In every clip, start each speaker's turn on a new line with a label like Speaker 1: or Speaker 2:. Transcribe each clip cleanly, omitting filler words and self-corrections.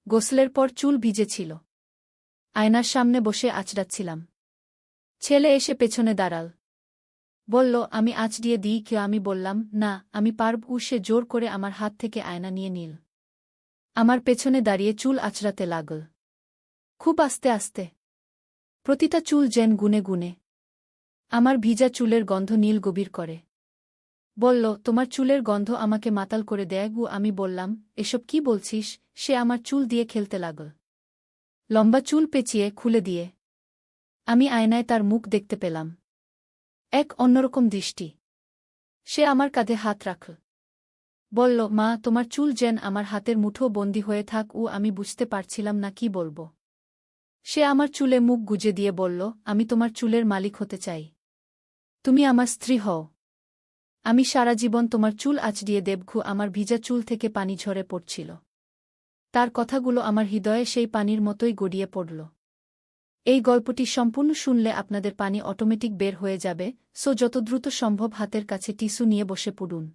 Speaker 1: গোসলের পর চুল ভিজে ছিল। আয়নার সামনে বসে আঁচড়াচ্ছিলাম। ছেলে এসে পেছনে দাঁড়াল। বলল, আমি আঁচড়িয়ে দিই কি? আমি বললাম, না আমি পারব। সে জোর করে আমার হাত থেকে আয়না নিয়ে নিল। আমার পেছনে দাঁড়িয়ে চুল আঁচড়াতে লাগল, খুব আস্তে আস্তে, প্রতিটা চুল যেন গুনে গুনে। আমার ভিজা চুলের গন্ধ নীল গভীর করে। বলল, তোমার চুলের গন্ধ আমাকে মাতাল করে দেয় গু। আমি বললাম, এসব কি বলছিস? সে আমার চুল দিয়ে খেলতে লাগল, লম্বা চুল পেঁচিয়ে খুলে দিয়ে। আমি আয়নায় তার মুখ দেখতে পেলাম, এক অন্যরকম দৃষ্টি। সে আমার কাঁধে হাত রাখল। বলল, মা, তোমার চুল যেন আমার হাতের মুঠো বন্দী হয়ে থাক। আমি বুঝতে পারছিলাম না কি বলব। সে আমার চুলে মুখ গুজে দিয়ে বলল, আমি তোমার চুলের মালিক হতে চাই। তুমি আমার স্ত্রী হও। আমি সারা জীবন তোমার চুল আঁচড়িয়ে দেব। আমার ভিজা চুল থেকে পানি ঝরে পড়ছিল। তার কথাগুলো আমার হৃদয়ে সেই পানির মতোই গড়িয়ে পড়ল। এই গল্পটি সম্পূর্ণ শুনলে আপনাদের পানি অটোমেটিক বের হয়ে যাবে, সো যত দ্রুত সম্ভব হাতের কাছে টিস্যু নিয়ে বসে পড়ুন।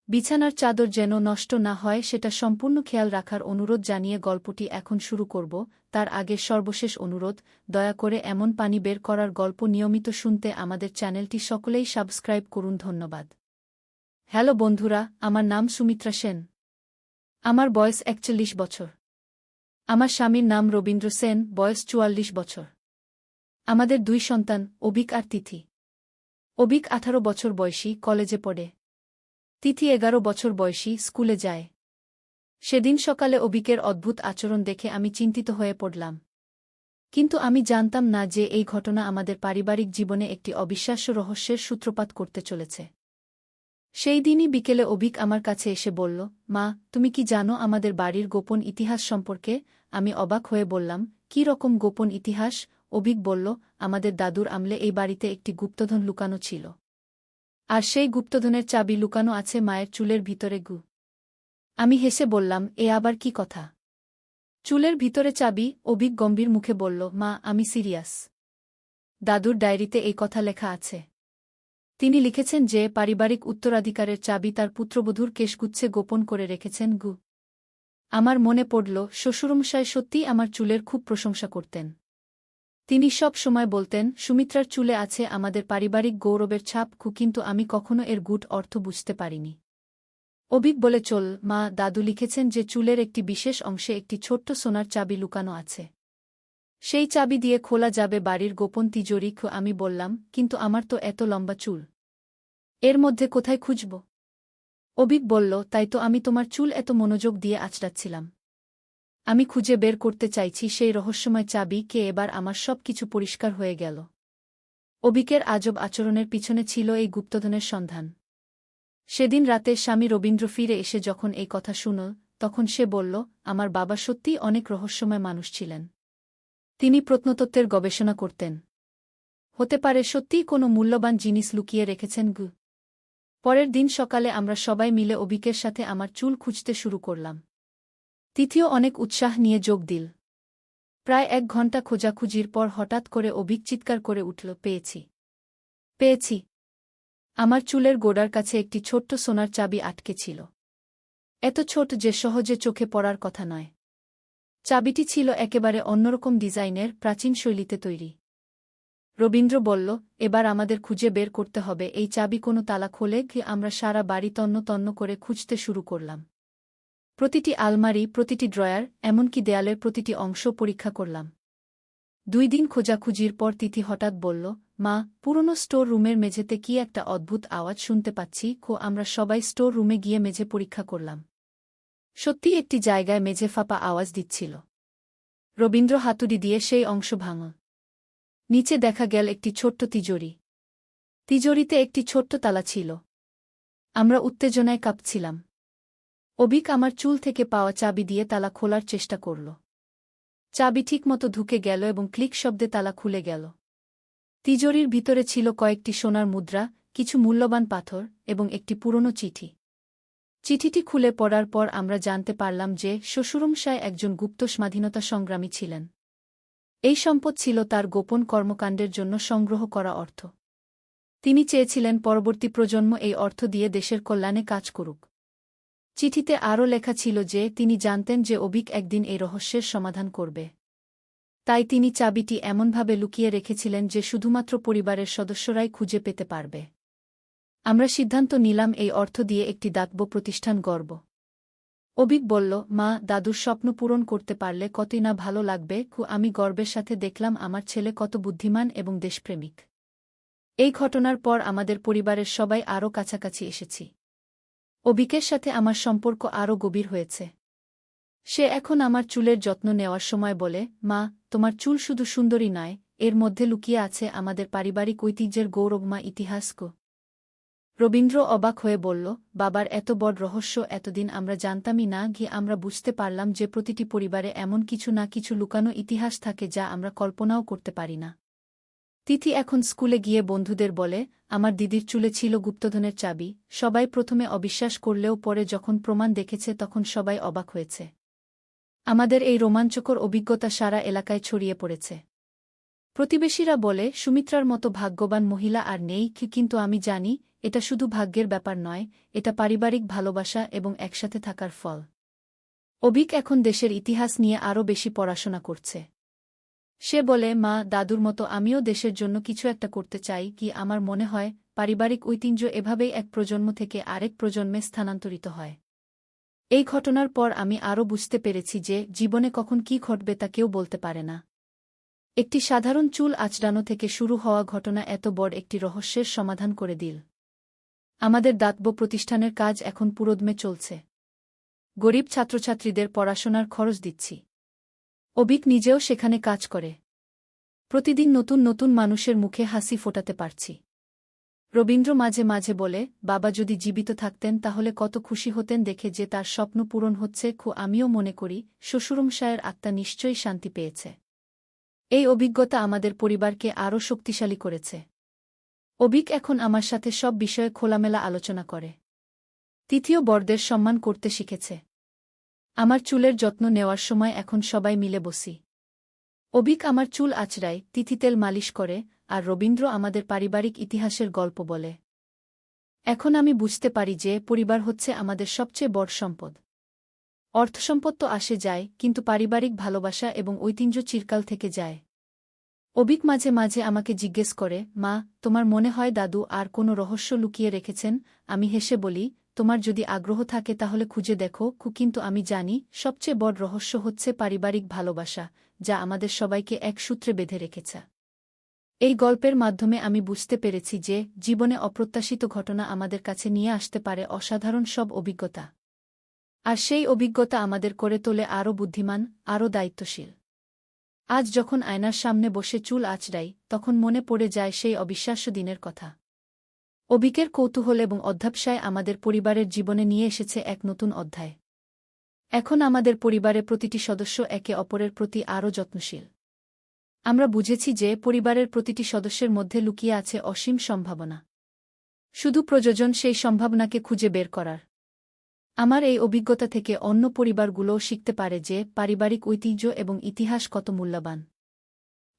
Speaker 1: বিছানার চাদর যেন নষ্ট না হয় সেটা সম্পূর্ণ খেয়াল রাখার অনুরোধ জানিয়ে গল্পটি এখন শুরু করব। তার আগে সর্বশেষ অনুরোধ, দয়া করে এমন পানি বের করার গল্প নিয়মিত শুনতে আমাদের চ্যানেলটি সকলেই সাবস্ক্রাইব করুন। ধন্যবাদ। হ্যালো বন্ধুরা, আমার নাম সুমিত্রা সেন। আমার বয়স ৪১ বছর। আমার স্বামীর নাম রবীন্দ্র সেন, বয়স ৪৪ বছর। আমাদের ২ সন্তান, অবিক আর তিথি। অবিক ১৮ বছর বয়সী, কলেজে পড়ে। তিথি ১১ বছর বয়সী, স্কুলে যায়। সেদিন সকালে অবিকের অদ্ভুত আচরণ দেখে আমি চিন্তিত হয়ে পড়লাম। কিন্তু আমি জানতাম না যে এই ঘটনা আমাদের পারিবারিক জীবনে একটি অবিশ্বাস্য রহস্যের সূত্রপাত করতে চলেছে। সেই দিনই বিকেলে অবিক আমার কাছে এসে বলল, মা, তুমি কি জানো আমাদের বাড়ির গোপন ইতিহাস সম্পর্কে? আমি অবাক হয়ে বললাম, কী রকম গোপন ইতিহাস? অবিক বলল, আমাদের দাদুর আমলে এই বাড়িতে একটি গুপ্তধন লুকানো ছিল। আর সেই গুপ্তধনের চাবি লুকানো আছে মায়ের চুলের ভিতরে গু। আমি হেসে বললাম, এ আবার কি কথা? চুলের ভিতরে চাবি? অবিক গম্ভীর মুখে বলল, মা, আমি সিরিয়াস। দাদুর ডায়েরিতে এই কথা লেখা আছে। তিনি লিখেছেন যে পারিবারিক উত্তরাধিকারের চাবি তার পুত্রবধূর কেশগুচ্ছে গোপন করে রেখেছেন গু। আমার মনে পড়ল, শ্বশুরমশাই সত্যিই আমার চুলের খুব প্রশংসা করতেন। তিনি সব সময় বলতেন, সুমিত্রার চুলে আছে আমাদের পারিবারিক গৌরবের ছাপ। কিন্তু আমি কখনো এর গূঢ় অর্থ বুঝতে পারিনি। অবিক বলে চল, মা, দাদু লিখেছেন যে চুলের একটি বিশেষ অংশে একটি ছোট্ট সোনার চাবি লুকানো আছে। সেই চাবি দিয়ে খোলা যাবে বাড়ির গোপন তিজোরি। আমি বললাম, কিন্তু আমার তো এত লম্বা চুল, এর মধ্যে কোথায় খুঁজব? অবিক বলল, তাই তো আমি তোমার চুল এত মনোযোগ দিয়ে আঁচড়াচ্ছিলাম। আমি খুঁজে বের করতে চাইছি সেই রহস্যময় চাবি কে। এবার আমার সব কিছু পরিষ্কার হয়ে গেল। অবিকের আজব আচরণের পিছনে ছিল এই গুপ্তধনের সন্ধান। সেদিন রাতে স্বামী রবীন্দ্র ফিরে এসে যখন এই কথা শুনল, তখন সে বলল, আমার বাবা সত্যিই অনেক রহস্যময় মানুষ ছিলেন। তিনি প্রত্নতত্ত্বের গবেষণা করতেন। হতে পারে সত্যিই কোনো মূল্যবান জিনিস লুকিয়ে রেখেছেন গু। পরের দিন সকালে আমরা সবাই মিলে অবিকের সাথে আমার চুল খুঁজতে শুরু করলাম। তিথিও অনেক উৎসাহ নিয়ে যোগ দিল। প্রায় ১ ঘণ্টা খোঁজাখুঁজির পর হঠাৎ করে অবিক চিৎকার করে উঠল, পেয়েছি, পেয়েছি! আমার চুলের গোড়ার কাছে একটি ছোট্ট সোনার চাবি আটকে ছিল। এত ছোট যে সহজে চোখে পড়ার কথা নয়। চাবিটি ছিল একেবারে অন্যরকম ডিজাইনের, প্রাচীন শৈলীতে তৈরি। রবীন্দ্র বলল, এবার আমাদের খুঁজে বের করতে হবে এই চাবি কোনো তালা খোলে কি। আমরা সারা বাড়ি তন্ন তন্ন করে খুঁজতে শুরু করলাম। প্রতিটি আলমারি, প্রতিটি ড্রয়ার, এমনকি দেয়ালের প্রতিটি অংশ পরীক্ষা করলাম। ২ দিন খোঁজাখুঁজির পর তিথি হঠাৎ বলল, মা, পুরনো স্টোর রুমের মেঝেতে কি একটা অদ্ভুত আওয়াজ শুনতে পাচ্ছি। আমরা সবাই স্টোর রুমে গিয়ে মেঝে পরীক্ষা করলাম। সত্যি একটি জায়গায় মেঝে ফাঁপা আওয়াজ দিচ্ছিল। রবীন্দ্র হাতুড়ি দিয়ে সেই অংশ ভাঙল। নিচে দেখা গেল একটি ছোট্ট তিজোরি। তিজোরিতে একটি ছোট্ট তালা ছিল। আমরা উত্তেজনায় কাঁপছিলাম। অবিক আমার চুল থেকে পাওয়া চাবি দিয়ে তালা খোলার চেষ্টা করল। চাবি ঠিকমতো ঢুকে গেল এবং ক্লিক শব্দে তালা খুলে গেল। তিজোরির ভিতরে ছিল কয়েকটি সোনার মুদ্রা, কিছু মূল্যবান পাথর এবং একটি পুরনো চিঠি। চিঠিটি খুলে পড়ার পর আমরা জানতে পারলাম যে শ্বশুরমশায় একজন গুপ্ত স্বাধীনতা সংগ্রামী ছিলেন। এই সম্পদ ছিল তার গোপন কর্মকাণ্ডের জন্য সংগ্রহ করা অর্থ। তিনি চেয়েছিলেন পরবর্তী প্রজন্ম এই অর্থ দিয়ে দেশের কল্যাণে কাজ করুক। চিঠিতে আরও লেখা ছিল যে তিনি জানতেন যে অবিক একদিন এই রহস্যের সমাধান করবে। তাই তিনি চাবিটি এমনভাবে লুকিয়ে রেখেছিলেন যে শুধুমাত্র পরিবারের সদস্যরাই খুঁজে পেতে পারবে। আমরা সিদ্ধান্ত নিলাম এই অর্থ দিয়ে একটি দাতব্য প্রতিষ্ঠান গড়ব। অবিক বলল, মা, দাদুর স্বপ্ন পূরণ করতে পারলে কতই না ভালো লাগবে। আমি গর্বের সাথে দেখলাম আমার ছেলে কত বুদ্ধিমান এবং দেশপ্রেমিক। এই ঘটনার পর আমাদের পরিবারের সবাই আরও কাছাকাছি এসেছি। অবিকের সাথে আমার সম্পর্ক আরও গভীর হয়েছে। সে এখন আমার চুলের যত্ন নেওয়ার সময় বলে, মা, তোমার চুল শুধু সুন্দরী নয়, এর মধ্যে লুকিয়ে আছে আমাদের পারিবারিক ঐতিহ্যের গৌরবময় ইতিহাস। রবীন্দ্র অবাক হয়ে বলল, বাবার এত বড় রহস্য এতদিন আমরা জানতামই না। আমরা বুঝতে পারলাম যে প্রতিটি পরিবারে এমন কিছু না কিছু লুকানো ইতিহাস থাকে যা আমরা কল্পনাও করতে পারি না। তিথি এখন স্কুলে গিয়ে বন্ধুদের বলে, আমার দিদির চুলে ছিল গুপ্তধনের চাবি। সবাই প্রথমে অবিশ্বাস করলেও পরে যখন প্রমাণ দেখেছে তখন সবাই অবাক হয়েছে। আমাদের এই রোমাঞ্চকর অভিজ্ঞতা সারা এলাকায় ছড়িয়ে পড়েছে। প্রতিবেশীরা বলে, সুমিত্রার মতো ভাগ্যবান মহিলা আর নেই। কিন্তু আমি জানি, এটা শুধু ভাগ্যের ব্যাপার নয়, এটা পারিবারিক ভালোবাসা এবং একসাথে থাকার ফল। অবিক এখন দেশের ইতিহাস নিয়ে আরও বেশি পড়াশোনা করছে। সে বলে, মা, দাদুর মতো আমিও দেশের জন্য কিছু একটা করতে চাই। আমার মনে হয় পারিবারিক ঐতিহ্য এভাবেই এক প্রজন্ম থেকে আরেক প্রজন্মে স্থানান্তরিত হয়। এই ঘটনার পর আমি আরও বুঝতে পেরেছি যে জীবনে কখন কী ঘটবে তা কেউ বলতে পারে না। একটি সাধারণ চুল আঁচড়ানো থেকে শুরু হওয়া ঘটনা এত বড় একটি রহস্যের সমাধান করে দিল। আমাদের দাতব্য প্রতিষ্ঠানের কাজ এখন পুরোদমে চলছে। গরিব ছাত্রছাত্রীদের পড়াশোনার খরচ দিচ্ছি। অবিক নিজেও সেখানে কাজ করে। প্রতিদিন নতুন নতুন মানুষের মুখে হাসি ফোটাতে পারছি। রবীন্দ্র মাঝে মাঝে বলে, বাবা যদি জীবিত থাকতেন তাহলে কত খুশি হতেন দেখে যে তার স্বপ্ন পূরণ হচ্ছে। আমিও মনে করি শ্বশুরমশায়ের আত্মা নিশ্চয়ই শান্তি পেয়েছে। এই অভিজ্ঞতা আমাদের পরিবারকে আরও শক্তিশালী করেছে। অবিক এখন আমার সাথে সব বিষয়ে খোলামেলা আলোচনা করে। তৃতীয় বড়দের সম্মান করতে শিখেছে। আমার চুলের যত্ন নেওয়ার সময় এখন সবাই মিলে বসি। অবিক আমার চুল আঁচড়ায়, তিথি তেল মালিশ করে, আর রবীন্দ্র আমাদের পারিবারিক ইতিহাসের গল্প বলে। এখন আমি বুঝতে পারি যে পরিবার হচ্ছে আমাদের সবচেয়ে বড় সম্পদ। অর্থসম্পদ তো আসে যায়, কিন্তু পারিবারিক ভালোবাসা এবং ঐতিহ্য চিরকাল থেকে যায়। অবিক মাঝে মাঝে আমাকে জিজ্ঞেস করে, মা, তোমার মনে হয় দাদু আর কোনো রহস্য লুকিয়ে রেখেছেন? আমি হেসে বলি, তোমার যদি আগ্রহ থাকে তাহলে খুঁজে দেখো। কিন্তু আমি জানি সবচেয়ে বড় রহস্য হচ্ছে পারিবারিক ভালোবাসা, যা আমাদের সবাইকে এক সূত্রে বেঁধে রেখেছে। এই গল্পের মাধ্যমে আমি বুঝতে পেরেছি যে জীবনে অপ্রত্যাশিত ঘটনা আমাদের কাছে নিয়ে আসতে পারে অসাধারণ সব অভিজ্ঞতা। আর সেই অভিজ্ঞতা আমাদের করে তোলে আরও বুদ্ধিমান, আরও দায়িত্বশীল। আজ যখন আয়নার সামনে বসে চুল আঁচড়াই, তখন মনে পড়ে যায় সেই অবিশ্বাস্য দিনের কথা। অবিকের কৌতূহল এবং অধ্যবসায় আমাদের পরিবারের জীবনে নিয়ে এসেছে এক নতুন অধ্যায়। এখন আমাদের পরিবারে প্রতিটি সদস্য একে অপরের প্রতি আরও যত্নশীল। আমরা বুঝেছি যে পরিবারের প্রতিটি সদস্যের মধ্যে লুকিয়ে আছে অসীম সম্ভাবনা। শুধু প্রয়োজন সেই সম্ভাবনাকে খুঁজে বের করার। আমার এই অভিজ্ঞতা থেকে অন্য পরিবারগুলোও শিখতে পারে যে পারিবারিক ঐতিহ্য এবং ইতিহাস কত মূল্যবান।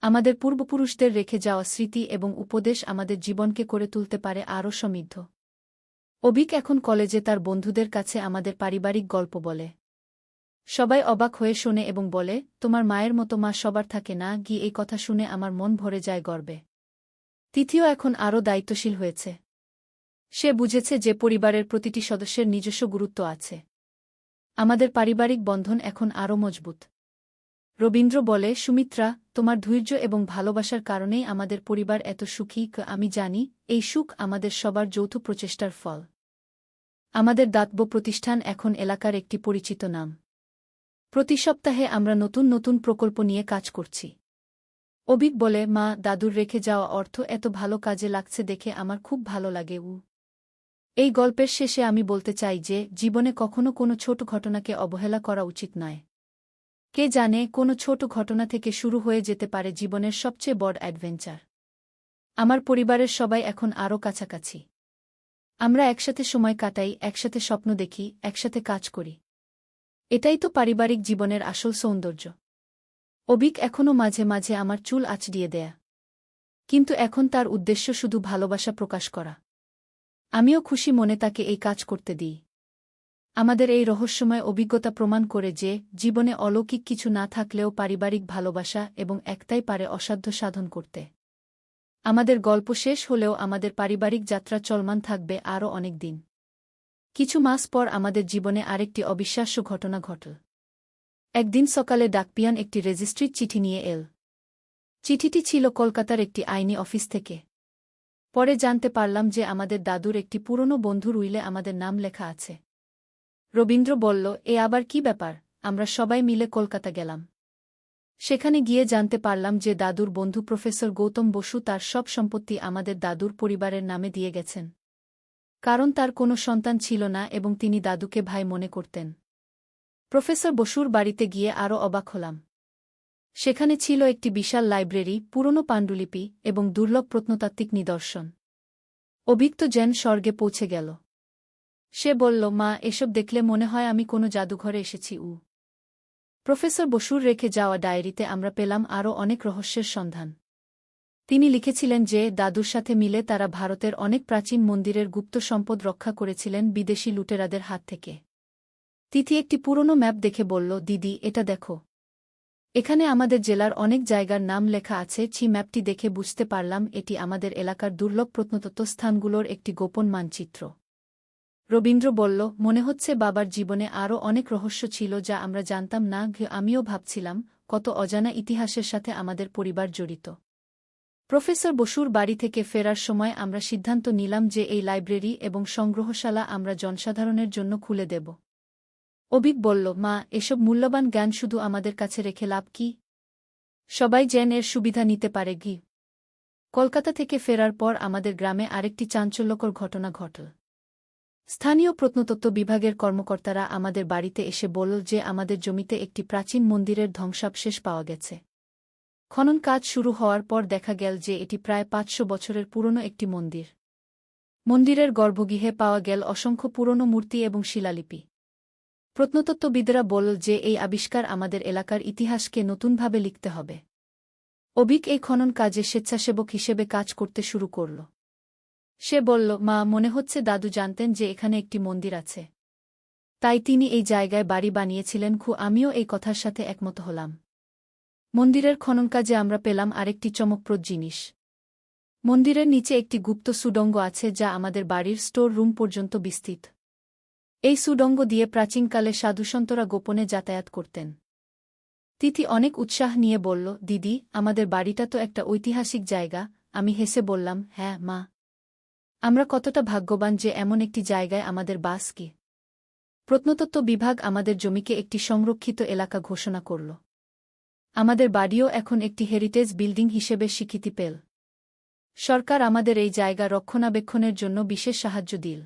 Speaker 1: আমাদের পূর্বপুরুষদের রেখে যাওয়া স্মৃতি এবং উপদেশ আমাদের জীবনকে করে তুলতে পারে আরও সমৃদ্ধ। অবিক এখন কলেজে তার বন্ধুদের কাছে আমাদের পারিবারিক গল্প বলে। সবাই অবাক হয়ে শোনে এবং বলে, তোমার মায়ের মতো মা সবার থাকে না। এই কথা শুনে আমার মন ভরে যায় গর্বে। তিথিও এখন আরও দায়িত্বশীল হয়েছে। সে বুঝেছে যে পরিবারের প্রতিটি সদস্যের নিজস্ব গুরুত্ব আছে। আমাদের পারিবারিক বন্ধন এখন আরও মজবুত। রবীন্দ্র বলে, সুমিত্রা, তোমার ধৈর্য এবং ভালোবাসার কারণেই আমাদের পরিবার এত সুখী। আমি জানি এই সুখ আমাদের সবার যৌথ প্রচেষ্টার ফল। আমাদের দাতব্য প্রতিষ্ঠান এখন এলাকার একটি পরিচিত নাম। প্রতি সপ্তাহে আমরা নতুন নতুন প্রকল্প নিয়ে কাজ করছি। অবিক বলে, মা, দাদুর রেখে যাওয়া অর্থ এত ভালো কাজে লাগছে দেখে আমার খুব ভালো লাগে। এই গল্পের শেষে আমি বলতে চাই যে জীবনে কখনো কোনো ছোট ঘটনাকে অবহেলা করা উচিত নয়। কে জানে, কোনো ছোট ঘটনা থেকে শুরু হয়ে যেতে পারে জীবনের সবচেয়ে বড় অ্যাডভেঞ্চার। আমার পরিবারের সবাই এখন আরও কাছাকাছি। আমরা একসাথে সময় কাটাই, একসাথে স্বপ্ন দেখি, একসাথে কাজ করি। এটাই তো পারিবারিক জীবনের আসল সৌন্দর্য। অবিক এখনও মাঝে মাঝে আমার চুল আঁচড়িয়ে দেয়া, কিন্তু এখন তার উদ্দেশ্য শুধু ভালোবাসা প্রকাশ করা। আমিও খুশি মনে তাকে এই কাজ করতে দিই। আমাদের এই রহস্যময় অভিজ্ঞতা প্রমাণ করে যে জীবনে অলৌকিক কিছু না থাকলেও পারিবারিক ভালোবাসা এবং একতাই পারে অসাধ্য সাধন করতে। আমাদের গল্প শেষ হলেও আমাদের পারিবারিক যাত্রা চলমান থাকবে আরও অনেক দিন। কিছু মাস পর আমাদের জীবনে আরেকটি অবিশ্বাস্য ঘটনা ঘটল। একদিন সকালে ডাকপিয়ান একটি রেজিস্ট্রির চিঠি নিয়ে এল। চিঠিটি ছিল কলকাতার একটি আইনি অফিস থেকে। পরে জানতে পারলাম যে আমাদের দাদুর একটি পুরনো বন্ধুর উইলে আমাদের নাম লেখা আছে। রবীন্দ্র বলল, এ আবার কি ব্যাপার? আমরা সবাই মিলে কলকাতা গেলাম। সেখানে গিয়ে জানতে পারলাম যে দাদুর বন্ধু প্রফেসর গৌতম বসু তার সব সম্পত্তি আমাদের দাদুর পরিবারের নামে দিয়ে গেছেন। কারণ তার কোনো সন্তান ছিল না এবং তিনি দাদুকে ভাই মনে করতেন। প্রফেসর বসুর বাড়িতে গিয়ে আরও অবাক হলাম। সেখানে ছিল একটি বিশাল লাইব্রেরি, পুরনো পাণ্ডুলিপি এবং দুর্লভ প্রত্নতাত্ত্বিক নিদর্শন। অভিক্ত যেন স্বর্গে পৌঁছে গেল। সে বলল, মা, এসব দেখলে মনে হয় আমি কোনো জাদুঘরে এসেছি। প্রফেসর বসুর রেখে যাওয়া ডায়েরিতে আমরা পেলাম আরও অনেক রহস্যের সন্ধান। তিনি লিখেছিলেন যে দাদুর সাথে মিলে তারা ভারতের অনেক প্রাচীন মন্দিরের গুপ্ত সম্পদ রক্ষা করেছিলেন বিদেশি লুটেরাদের হাত থেকে। তিথি একটি পুরনো ম্যাপ দেখে বলল, দিদি, এটা দেখো। এখানে আমাদের জেলার অনেক জায়গার নাম লেখা আছে। ম্যাপটি দেখে বুঝতে পারলাম এটি আমাদের এলাকার দুর্লভ প্রত্নতত্ত্ব স্থানগুলোর একটি গোপন মানচিত্র। রবীন্দ্র বলল, মনে হচ্ছে বাবার জীবনে আরও অনেক রহস্য ছিল যা আমরা জানতাম না। আমিও ভাবছিলাম কত অজানা ইতিহাসের সাথে আমাদের পরিবার জড়িত। প্রফেসর বসুর বাড়ি থেকে ফেরার সময় আমরা সিদ্ধান্ত নিলাম যে এই লাইব্রেরি এবং সংগ্রহশালা আমরা জনসাধারণের জন্য খুলে দেব। অভিক বলল, মা, এসব মূল্যবান জ্ঞান শুধু আমাদের কাছে রেখে লাভ কি? সবাই যেন এর সুবিধা নিতে পারে। কলকাতা থেকে ফেরার পর আমাদের গ্রামে আরেকটি চাঞ্চল্যকর ঘটনা ঘটল। স্থানীয় প্রত্নতত্ত্ব বিভাগের কর্মকর্তারা আমাদের বাড়িতে এসে বলল যে আমাদের জমিতে একটি প্রাচীন মন্দিরের ধ্বংসাবশেষ পাওয়া গেছে। খনন কাজ শুরু হওয়ার পর দেখা গেল যে এটি প্রায় ৫০০ বছরের পুরনো একটি মন্দির। মন্দিরের গর্ভগৃহে পাওয়া গেল অসংখ্য পুরনো মূর্তি এবং শিলালিপি। প্রত্নতত্ত্ববিদরা বলল যে এই আবিষ্কার আমাদের এলাকার ইতিহাসকে নতুনভাবে লিখতে হবে। অভিক এই খনন কাজে স্বেচ্ছাসেবক হিসেবে কাজ করতে শুরু করল। সে বলল, মা, মনে হচ্ছে দাদু জানতেন যে এখানে একটি মন্দির আছে। তাই তিনি এই জায়গায় বাড়ি বানিয়েছিলেন। আমিও এই কথার সাথে একমত হলাম। মন্দিরের খননকাজে আমরা পেলাম আরেকটি চমকপ্রদ জিনিস। মন্দিরের নিচে একটি গুপ্ত সুড়ঙ্গ আছে যা আমাদের বাড়ির স্টোর রুম পর্যন্ত বিস্তৃত। এই সুড়ঙ্গ দিয়ে প্রাচীনকালে সাধুসন্তরা গোপনে যাতায়াত করতেন। তিথি অনেক উৎসাহ নিয়ে বলল, দিদি, আমাদের বাড়িটা তো একটা ঐতিহাসিক জায়গা। আমি হেসে বললাম, হ্যাঁ মা, আমরা কতটা ভাগ্যবান যে এমন একটি জায়গায় আমাদের বাস। প্রত্নতত্ত্ব বিভাগ আমাদের জমিকে একটি সংরক্ষিত এলাকা ঘোষণা করল। আমাদের বাড়িও এখন একটি হেরিটেজ বিল্ডিং হিসেবে স্বীকৃতি পেল। সরকার আমাদের এই জায়গা রক্ষণাবেক্ষণের জন্য বিশেষ সাহায্য দিল।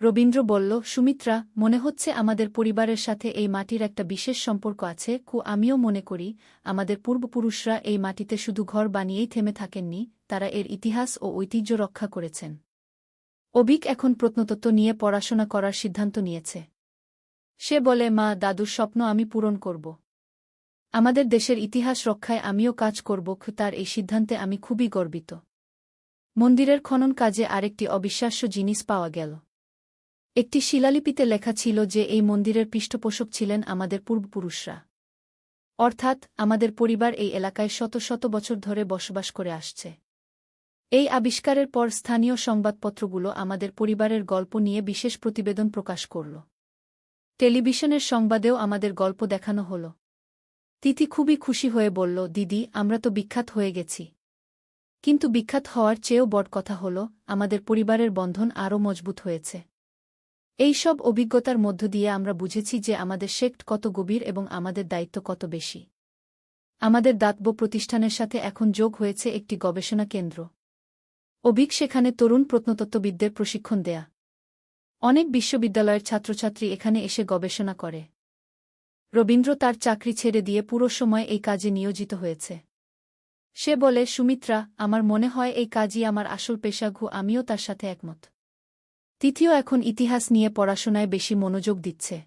Speaker 1: রবীন্দ্র বলল, সুমিত্রা, মনে হচ্ছে আমাদের পরিবারের সাথে এই মাটির একটা বিশেষ সম্পর্ক আছে। আমিও মনে করি আমাদের পূর্বপুরুষরা এই মাটিতে শুধু ঘর বানিয়েই থেমে থাকেননি, তারা এর ইতিহাস ও ঐতিহ্য রক্ষা করেছেন। অভিক এখন প্রত্নতত্ত্ব নিয়ে পড়াশোনা করার সিদ্ধান্ত নিয়েছে। সে বলে, মা, দাদুর স্বপ্ন আমি পূরণ করব। আমাদের দেশের ইতিহাস রক্ষায় আমিও কাজ করব। তার এই সিদ্ধান্তে আমি খুবই গর্বিত। মন্দিরের খনন কাজে আরেকটি অবিশ্বাস্য জিনিস পাওয়া গেল। একটি শিলালিপিতে লেখা ছিল যে এই মন্দিরের পৃষ্ঠপোষক ছিলেন আমাদের পূর্বপুরুষরা। অর্থাৎ আমাদের পরিবার এই এলাকায় শত শত বছর ধরে বসবাস করে আসছে। এই আবিষ্কারের পর স্থানীয় সংবাদপত্রগুলো আমাদের পরিবারের গল্প নিয়ে বিশেষ প্রতিবেদন প্রকাশ করল। টেলিভিশনের সংবাদেও আমাদের গল্প দেখানো হল। তিথি খুবই খুশি হয়ে বলল, দিদি, আমরা তো বিখ্যাত হয়ে গেছি। কিন্তু বিখ্যাত হওয়ার চেয়েও বড় কথা হল আমাদের পরিবারের বন্ধন আরও মজবুত হয়েছে। এই সব অভিজ্ঞতার মধ্য দিয়ে আমরা বুঝেছি যে আমাদের সেক্ট কত গভীর এবং আমাদের দায়িত্ব কত বেশি। আমাদের দাতব্য প্রতিষ্ঠানের সাথে এখন যোগ হয়েছে একটি গবেষণা কেন্দ্র। অভিক সেখানে তরুণ প্রত্নতত্ত্ববিদদের প্রশিক্ষণ দেয়া। অনেক বিশ্ববিদ্যালয়ের ছাত্রছাত্রী এখানে এসে গবেষণা করে। রবীন্দ্র তার চাকরি ছেড়ে দিয়ে পুরো সময় এই কাজে নিয়োজিত হয়েছে। সে বলে, সুমিত্রা, আমার মনে হয় এই কাজই আমার আসল পেশা। আমিও তার সাথে একমত। তিথিও এখন ইতিহাস নিয়ে পড়াশোনায় বেশি মনোযোগ দিচ্ছে।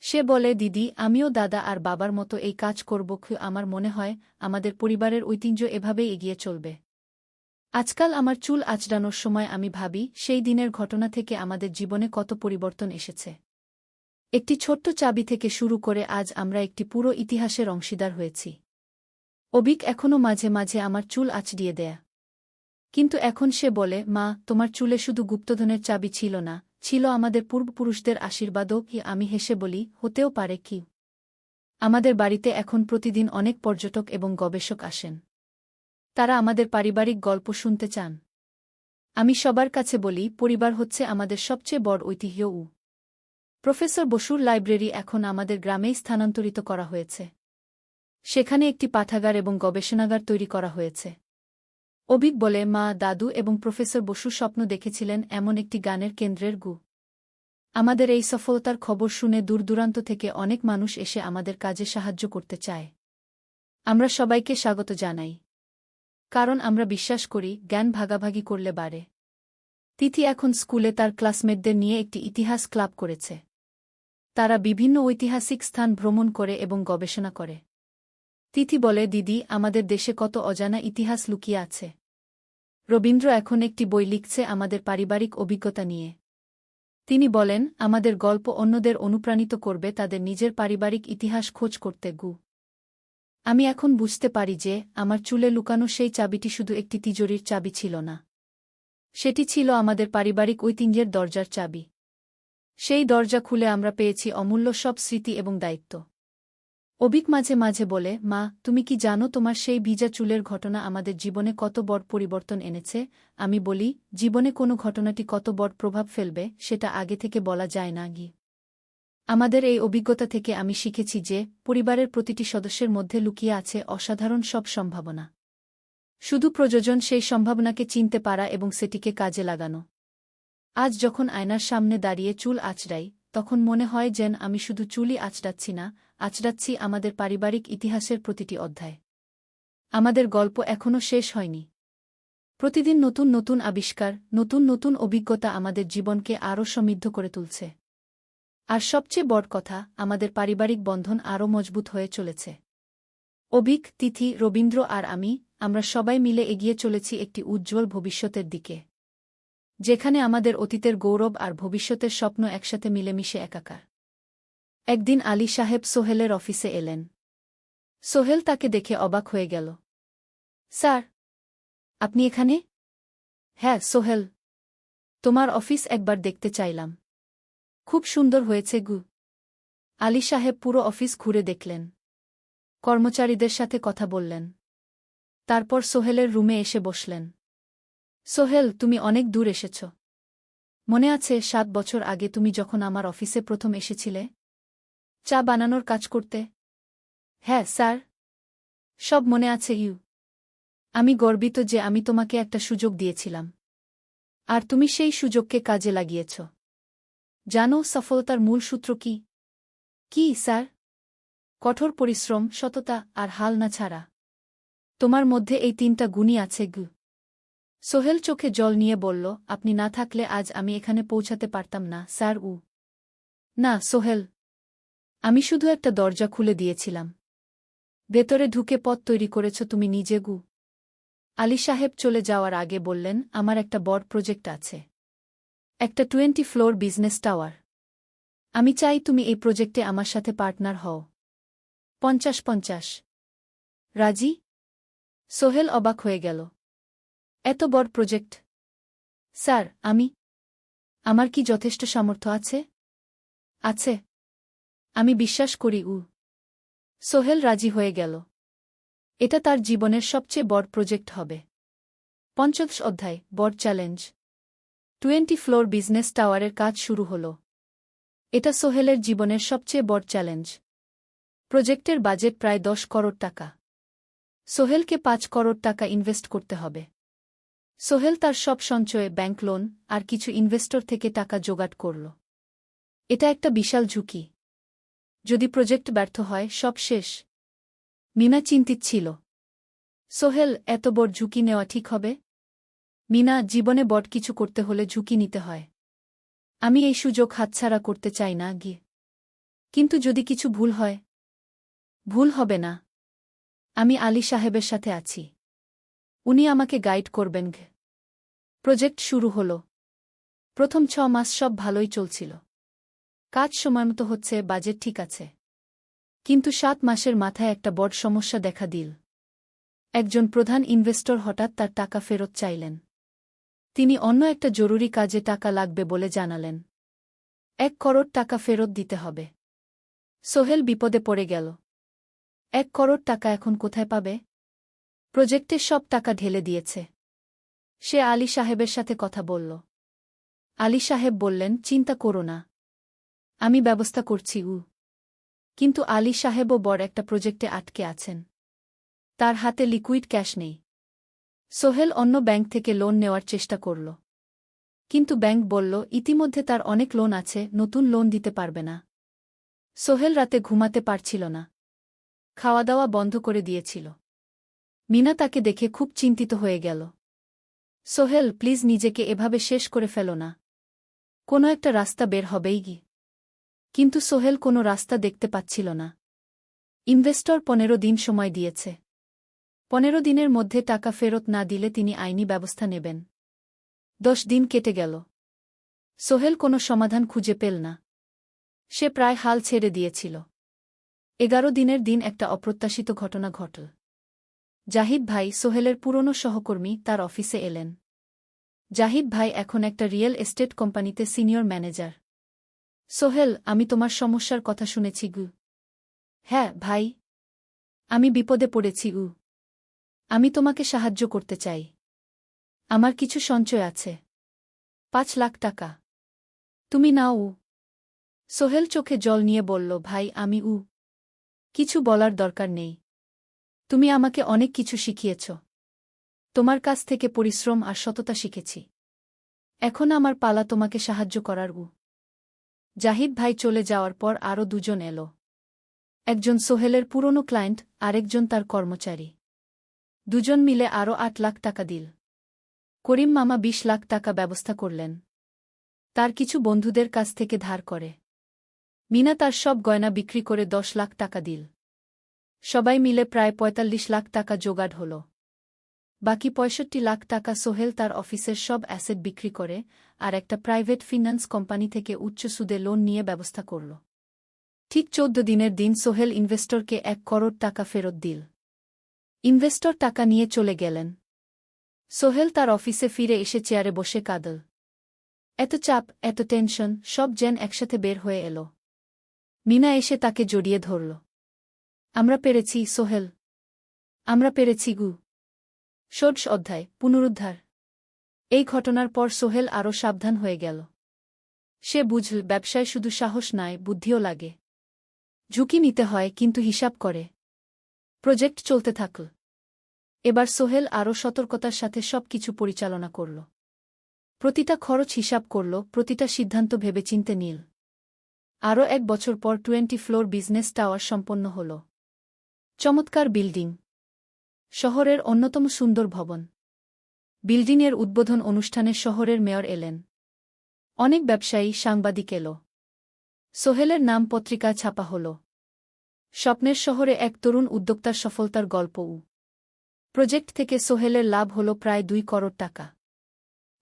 Speaker 1: সে বলে, দিদি, আমিও দাদা আর বাবার মতো এই কাজ করব। আমার মনে হয় আমাদের পরিবারের ঐতিহ্য এভাবেই এগিয়ে চলবে। আজকাল আমার চুল আঁচড়ানোর সময় আমি ভাবি সেই দিনের ঘটনা থেকে আমাদের জীবনে কত পরিবর্তন এসেছে। একটি ছোট্ট চাবি থেকে শুরু করে আজ আমরা একটি পুরো ইতিহাসের অংশীদার হয়েছি। অবিক এখনও মাঝে মাঝে আমার চুল আঁচড়িয়ে দেয়া। কিন্তু এখন সে বলে, মা, তোমার চুলে শুধু গুপ্তধনের চাবি ছিল না, ছিল আমাদের পূর্বপুরুষদের আশীর্বাদও। কি? আমি হেসে বলি, হতেও পারে কি। আমাদের বাড়িতে এখন প্রতিদিন অনেক পর্যটক এবং গবেষক আসেন। তারা আমাদের পারিবারিক গল্প শুনতে চান। আমি সবার কাছে বলি, পরিবার হচ্ছে আমাদের সবচেয়ে বড় ঐতিহ্য। প্রফেসর বসুর লাইব্রেরি এখন আমাদের গ্রামেই স্থানান্তরিত করা হয়েছে। সেখানে একটি পাঠাগার এবং গবেষণাগার তৈরি করা হয়েছে। অবিক বলে, মা, দাদু এবং প্রফেসর বসু স্বপ্ন দেখেছিলেন এমন একটি গানের কেন্দ্রের গু। আমাদের এই সফলতার খবর শুনে দূরদূরান্ত থেকে অনেক মানুষ এসে আমাদের কাজে সাহায্য করতে চায়। আমরা সবাইকে স্বাগত জানাই। কারণ আমরা বিশ্বাস করি, জ্ঞান ভাগাভাগি করলে বাড়ে। তিথি এখন স্কুলে তার ক্লাসমেটদের নিয়ে একটি ইতিহাস ক্লাব করেছে। তারা বিভিন্ন ঐতিহাসিক স্থান ভ্রমণ করে এবং গবেষণা করে। তিথি বলে, দিদি, আমাদের দেশে কত অজানা ইতিহাস লুকিয়ে আছে। রবীন্দ্র এখন একটি বই লিখছে আমাদের পারিবারিক অভিজ্ঞতা নিয়ে। তিনি বলেন, আমাদের গল্প অন্যদের অনুপ্রাণিত করবে তাদের নিজের পারিবারিক ইতিহাস খোঁজ করতে। আমি এখন বুঝতে পারি যে আমার চুলে লুকানো সেই চাবিটি শুধু একটি তিজোরির চাবি ছিল না। সেটি ছিল আমাদের পারিবারিক ঐতিহ্যের দরজার চাবি। সেই দরজা খুলে আমরা পেয়েছি অমূল্য সব স্মৃতি এবং দায়িত্ব। অবিক মাঝে মাঝে বলে, মা, তুমি কি জানো তোমার সেই ভিজা চুলের ঘটনা আমাদের জীবনে কত বড় পরিবর্তন এনেছে? আমি বলি, জীবনে কোনো ঘটনাটি কত বড় প্রভাব ফেলবে সেটা আগে থেকে বলা যায় না। আমাদের এই অভিজ্ঞতা থেকে আমি শিখেছি যে পরিবারের প্রতিটি সদস্যের মধ্যে লুকিয়ে আছে অসাধারণ সব সম্ভাবনা। শুধু প্রয়োজন সেই সম্ভাবনাকে চিনতে পারা এবং সেটিকে কাজে লাগানো। আজ যখন আয়নার সামনে দাঁড়িয়ে চুল আঁচড়াই, তখন মনে হয় যেন আমি শুধু চুলই আঁচড়াচ্ছি না, আঁচড়াচ্ছি আমাদের পারিবারিক ইতিহাসের প্রতিটি অধ্যায়। আমাদের গল্প এখনও শেষ হয়নি। প্রতিদিন নতুন নতুন আবিষ্কার, নতুন নতুন অভিজ্ঞতা আমাদের জীবনকে আরও সমৃদ্ধ করে তুলছে। আর সবচেয়ে বড় কথা, আমাদের পারিবারিক বন্ধন আরও মজবুত হয়ে চলেছে। অবিক, তিথি, রবীন্দ্র আর আমরা সবাই মিলে এগিয়ে চলেছি একটি উজ্জ্বল ভবিষ্যতের দিকে, যেখানে আমাদের অতীতের গৌরব আর ভবিষ্যতের স্বপ্ন একসাথে মিলেমিশে একাকার। একদিন আলী সাহেব সোহেলের অফিসে এলেন। সোহেল তাকে দেখে অবাক হয়ে গেল। স্যার, আপনি এখানে? হ্যাঁ সোহেল, তোমার অফিস একবার দেখতে চাইলাম। খুব সুন্দর হয়েছে। আলী সাহেব পুরো অফিস ঘুরে দেখলেন, কর্মচারীদের সাথে কথা বললেন। তারপর সোহেলের রুমে এসে বসলেন। সোহেল, তুমি অনেক দূর এসেছ। মনে আছে 7 বছর আগে তুমি যখন আমার অফিসে প্রথম এসেছিলে চা বানানোর কাজ করতে? হ্যাঁ স্যার, সব মনে আছে। আমি গর্বিত যে আমি তোমাকে একটা সুযোগ দিয়েছিলাম, আর তুমি সেই সুযোগকে কাজে লাগিয়েছ। জানো সফলতার মূল সূত্র কি? কি স্যার? কঠোর পরিশ্রম, সততা আর হাল না ছাড়া। তোমার মধ্যে এই 3টা গুণই আছে। সোহেল চোখে জল নিয়ে বলল, আপনি না থাকলে আজ আমি এখানে পৌঁছাতে পারতাম না স্যার। না সোহেল, আমি শুধু একটা দরজা খুলে দিয়েছিলাম। ভেতরে ঢুকে পথ তৈরি করেছ তুমি নিজে। আলী সাহেব চলে যাওয়ার আগে বললেন, আমার একটা বড় প্রজেক্ট আছে, একটা 20 ফ্লোর বিজনেস টাওয়ার। আমি চাই তুমি এই প্রজেক্টে আমার সাথে পার্টনার হও। 50-50 রাজি? সোহেল অবাক হয়ে গেল। এত বড় প্রজেক্ট? স্যার, আমার কি যথেষ্ট সামর্থ্য আছে? আছে, আমি বিশ্বাস করি। সোহেল রাজি হয়ে গেল। এটা তার জীবনের সবচেয়ে বড় প্রজেক্ট হবে। 50 অধ্যায়, বড় চ্যালেঞ্জ। 20 ফ্লোর বিজনেস টাওয়ারের কাজ শুরু হল। এটা সোহেলের জীবনের সবচেয়ে বড় চ্যালেঞ্জ। প্রজেক্টের বাজেট প্রায় 10 করোড় টাকা। সোহেলকে 5 করোড় টাকা ইনভেস্ট করতে হবে। সোহেল তার সব সঞ্চয়ে, ব্যাংক লোন আর কিছু ইনভেস্টর থেকে টাকা জোগাড় করল। এটা একটা বিশাল ঝুঁকি। যদি প্রজেক্ট ব্যর্থ হয়, সব শেষ। মিনা চিন্তিত ছিল। সোহেল, এত বড় ঝুঁকি নেওয়া ঠিক হবে? মিনা, জীবনে বড় কিছু করতে হলে ঝুঁকি নিতে হয়। আমি এই সুযোগ হাতছাড়া করতে চাই না। কিন্তু যদি কিছু ভুল হয়? ভুল হবে না। আমি আলী সাহেবের সাথে আছি, উনি আমাকে গাইড করবেন। প্রজেক্ট শুরু হল। প্রথম 6 মাস সব ভালোই চলছিল। কাজ সময়মতো হচ্ছে, বাজেট ঠিক আছে। কিন্তু 7 মাসের মাথায় একটা বড় সমস্যা দেখা দিল। একজন প্রধান ইনভেস্টর হঠাৎ তার টাকা ফেরত চাইলেন। তিনি অন্য একটা জরুরি কাজে টাকা লাগবে বলে জানালেন। 1 করোড় টাকা ফেরত দিতে হবে। সোহেল বিপদে পড়ে গেল। 1 করোড় টাকা এখন কোথায় পাবে? প্রজেক্টের সব টাকা ঢেলে দিয়েছে। সে আলী সাহেবের সাথে কথা বলল। আলী সাহেব বললেন, চিন্তা করো না, আমি ব্যবস্থা করছি। কিন্তু আলী সাহেবও বড় একটা প্রজেক্টে আটকে আছেন। তার হাতে লিকুইড ক্যাশ নেই। সোহেল অন্য ব্যাংক থেকে লোন নেওয়ার চেষ্টা করল। কিন্তু ব্যাংক বলল, ইতিমধ্যে তার অনেক লোন আছে, নতুন লোন দিতে পারবে না। সোহেল রাতে ঘুমাতে পারছিল না। খাওয়া দাওয়া বন্ধ করে দিয়েছিল। মিনা তাকে দেখে খুব চিন্তিত হয়ে গেল। সোহেল, প্লিজ নিজেকে এভাবে শেষ করে ফেলো না। কোনো একটা রাস্তা বের হবেই কি। কিন্তু সোহেল কোনো রাস্তা দেখতে পাচ্ছিল না। ইনভেস্টর 15 দিন সময় দিয়েছে। 15 দিনের মধ্যে টাকা ফেরত না দিলে তিনি আইনি ব্যবস্থা নেবেন। 10 দিন কেটে গেল। সোহেল কোনো সমাধান খুঁজে পেল না। সে প্রায় হাল ছেড়ে দিয়েছিল। 11 দিনের দিন একটা অপ্রত্যাশিত ঘটনা ঘটল। জাহিদ ভাই, সোহেলের পুরনো সহকর্মী, তার অফিসে এলেন। জাহিদ ভাই এখন একটা রিয়েল এস্টেট কোম্পানিতে সিনিয়র ম্যানেজার। সোহেল, আমি তোমার সমস্যার কথা শুনেছি গু। হ্যাঁ ভাই, আমি বিপদে পড়েছি গু। আমি তোমাকে সাহায্য করতে চাই। আমার কিছু সঞ্চয় আছে, 5 লাখ টাকা। তুমি নাও। সোহেল চোখে জল নিয়ে বলল, ভাই আমি কিছু বলার দরকার নেই। তুমি আমাকে অনেক কিছু শিখিয়েছ। তোমার কাছ থেকে পরিশ্রম আর সততা শিখেছি। এখন আমার পালা তোমাকে সাহায্য করার। জাহিদ ভাই চলে যাওয়ার পর আরও 2 জন এলো। একজন সোহেলের পুরনো ক্লায়েন্ট, আরেকজন তার কর্মচারী। 2 জন মিলে আরও 8 লাখ টাকা দিল। করিম মামা 20 লাখ টাকা ব্যবস্থা করলেন। তার কিছু বন্ধুদের কাছ থেকে ধার করে। মিনা তার সব গয়না বিক্রি করে 10 লাখ টাকা দিল। সবাই মিলে প্রায় 45 লাখ টাকা জোগাড় হল। বাকি 65 লাখ টাকা সোহেল তার অফিসের সব অ্যাসেট বিক্রি করে আর একটা প্রাইভেট ফিন্যান্স কোম্পানি থেকে উচ্চ সুদে লোন নিয়ে ব্যবস্থা করল। ঠিক 14 দিনের দিন সোহেল ইনভেস্টরকে 1 করোড় টাকা ফেরত দিল। ইনভেস্টর টাকা নিয়ে চলে গেলেন। সোহেল তার অফিসে ফিরে এসে চেয়ারে বসে কাঁদল। এত চাপ, এত টেনশন, সব যেন একসাথে বের হয়ে এলো। মিনা এসে তাকে জড়িয়ে ধরল। আমরা পেরেছি সোহেল, আমরা পেরেছি গু। ষোড়শ অধ্যায়, পুনরুদ্ধার। এই ঘটনার পর সোহেল আরও সাবধান হয়ে গেল। সে বুঝল, ব্যবসায় শুধু সাহস নয়, বুদ্ধিও লাগে। ঝুঁকি নিতে হয়, কিন্তু হিসাব করে। প্রজেক্ট চলতে থাকল। এবার সোহেল আরও সতর্কতার সাথে সবকিছু পরিচালনা করল। প্রতিটা খরচ হিসাব করল, প্রতিটা সিদ্ধান্ত ভেবেচিন্তে নিল। আরও 1 বছর পর 20 ফ্লোর বিজনেস টাওয়ার সম্পন্ন হল। চমৎকার বিল্ডিং, শহরের অন্যতম সুন্দর ভবন। বিল্ডিংয়ের উদ্বোধন অনুষ্ঠানে শহরের মেয়র এলেন। অনেক ব্যবসায়ী, সাংবাদিক এল। সোহেলের নাম পত্রিকা ছাপা হল। স্বপ্নের শহরে এক তরুণ উদ্যোক্তার সফলতার গল্প। প্রজেক্ট থেকে সোহেলের লাভ হল প্রায় 2 করোড় টাকা।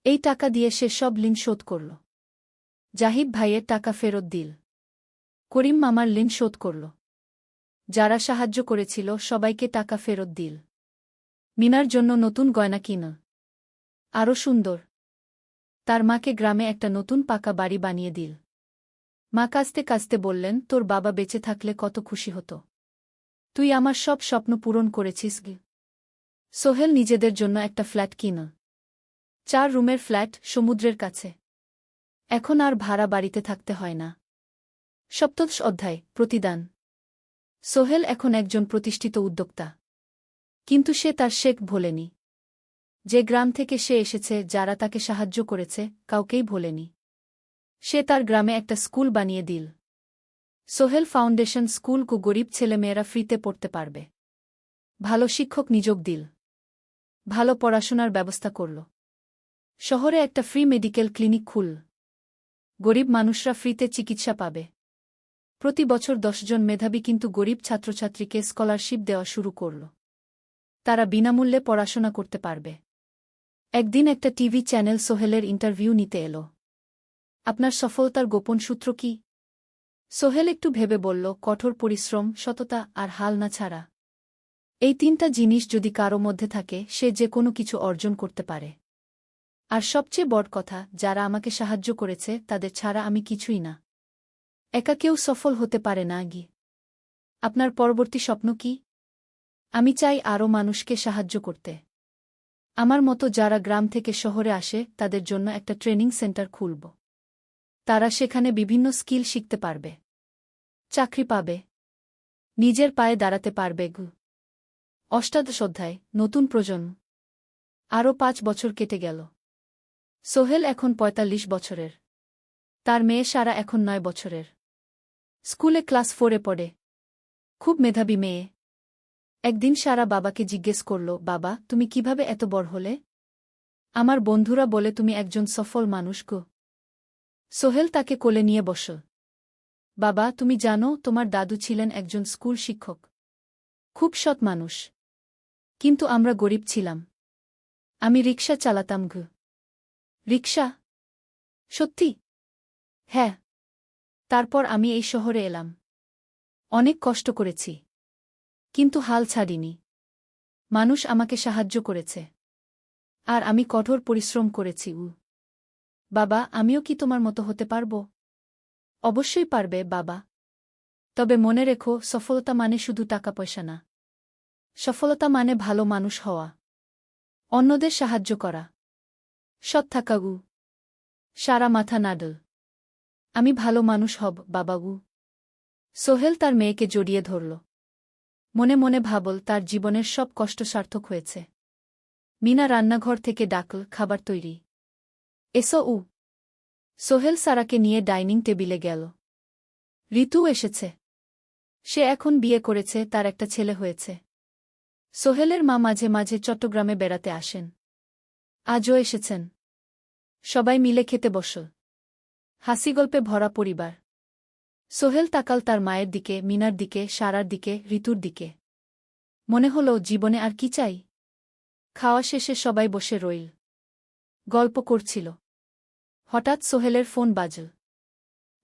Speaker 1: এই টাকা দিয়ে সে সব ঋণ শোধ করল। জাহিদ ভাইয়ের টাকা ফেরত দিল। করিম মামার ঋণ শোধ করল। যারা সাহায্য করেছিল সবাইকে টাকা ফেরত দিল। মিনার জন্য নতুন গয়না কিনল, আরও সুন্দর। তার মাকে গ্রামে একটা নতুন পাকা বাড়ি বানিয়ে দিল। মা কাঁদতে কাঁদতে বললেন, তোর বাবা বেঁচে থাকলে কত খুশি হতো। তুই আমার সব স্বপ্ন পূরণ করেছিস গে। সোহেল নিজেদের জন্য একটা ফ্ল্যাট কিনল। 4 রুমের ফ্ল্যাট, সমুদ্রের কাছে। এখন আর ভাড়া বাড়িতে থাকতে হয় না। সপ্তদশ অধ্যায়, প্রতিদান। সোহেল এখন একজন প্রতিষ্ঠিত উদ্যোক্তা। কিন্তু সে তার শেখ ভোলেনি। যে গ্রাম থেকে সে এসেছে, যারা তাকে সাহায্য করেছে, কাউকেই ভোলেনি। সে তার গ্রামে একটা স্কুল বানিয়ে দিল। সোহেল ফাউন্ডেশন স্কুল কো গরিব ছেলেমেয়েরা ফ্রিতে পড়তে পারবে। ভালো শিক্ষক নিযোগ দিল। ভালো পড়াশোনার ব্যবস্থা করল। শহরে একটা ফ্রি মেডিকেল ক্লিনিক খুলল। গরিব মানুষরা ফ্রিতে চিকিৎসা পাবে। প্রতি বছর 10 জন মেধাবী কিন্তু গরিব ছাত্রছাত্রীকে স্কলারশিপ দেওয়া শুরু করল। তারা বিনামূল্যে পড়াশোনা করতে পারবে। একদিন একটা টিভি চ্যানেল সোহেলের ইন্টারভিউ নিতে এলো। আপনার সফলতার গোপন সূত্র কি? সোহেল একটু ভেবে বলল, কঠোর পরিশ্রম, সততা আর হাল না ছাড়া। এই তিনটা জিনিস যদি কারো মধ্যে থাকে, সে যে কোনো কিছু অর্জন করতে পারে। আর সবচেয়ে বড় কথা, যারা আমাকে সাহায্য করেছে তাদের ছাড়া আমি কিছুই না। একা কেউ সফল হতে পারে না। আপনার পরবর্তী স্বপ্ন কি? আমি চাই আরও মানুষকে সাহায্য করতে। আমার মতো যারা গ্রাম থেকে শহরে আসে তাদের জন্য একটা ট্রেনিং সেন্টার খুলব। তারা সেখানে বিভিন্ন স্কিল শিখতে পারবে, চাকরি পাবে, নিজের পায়ে দাঁড়াতে পারবে। অষ্টাদশ অধ্যায়, নতুন প্রজন্ম। আরও ৫ বছর কেটে গেল। সোহেল এখন ৪৫ বছরের। তার মেয়ে সারা এখন ৯ বছরের। স্কুলে ক্লাস 4-এ পড়ে। খুব মেধাবী মেয়ে। একদিন সারা বাবাকে জিজ্ঞেস করল, বাবা, তুমি কিভাবে এত বড় হলে? আমার বন্ধুরা বলে তুমি একজন সফল মানুষ গো। সোহেল তাকে কোলে নিয়ে বসল। বাবা, তুমি জানো তোমার দাদু ছিলেন একজন স্কুল শিক্ষক। খুব সৎ মানুষ। কিন্তু আমরা গরিব ছিলাম। আমি রিকশা চালাতাম। রিকশা? সত্যি? হ্যাঁ। তারপর আমি এই শহরে এলাম। অনেক কষ্ট করেছি। কিন্তু হাল ছাড়িনি। মানুষ আমাকে সাহায্য করেছে। আর আমি কঠোর পরিশ্রম করেছি। বাবা, আমিও কি তোমার মতো হতে পারব? অবশ্যই পারবে বাবা। তবে মনে রেখো, সফলতা মানে শুধু টাকা পয়সা না। সফলতা মানে ভালো মানুষ হওয়া, অন্যদের সাহায্য করা, সৎ থাকা। সারা মাথা নাড়ল। আমি ভালো মানুষ হব বাবা। সোহেল তার মেয়েকে জড়িয়ে ধরল। মনে মনে ভাবল, তার জীবনের সব কষ্ট সার্থক হয়েছে। মিনা রান্নাঘর থেকে ডাকল, খাবার তৈরি। এসো। সোহেল সারাকে নিয়ে ডাইনিং টেবিলে গেল। ঋতু এসেছে। সে এখন বিয়ে করেছে, তার একটা ছেলে হয়েছে। সোহেলের মা মাঝে মাঝে চট্টগ্রামে বেড়াতে আসেন। আজও এসেছেন। সবাই মিলে খেতে বসল। হাসিগল্পে ভরা পরিবার। সোহেল তাকাল তার মায়ের দিকে, মিনার দিকে, সারার দিকে, ঋতুর দিকে। মনে হল, জীবনে আর কি চাই? খাওয়া শেষে সবাই বসে রইল। গল্প করছিল। হঠাৎ সোহেলের ফোন বাজল।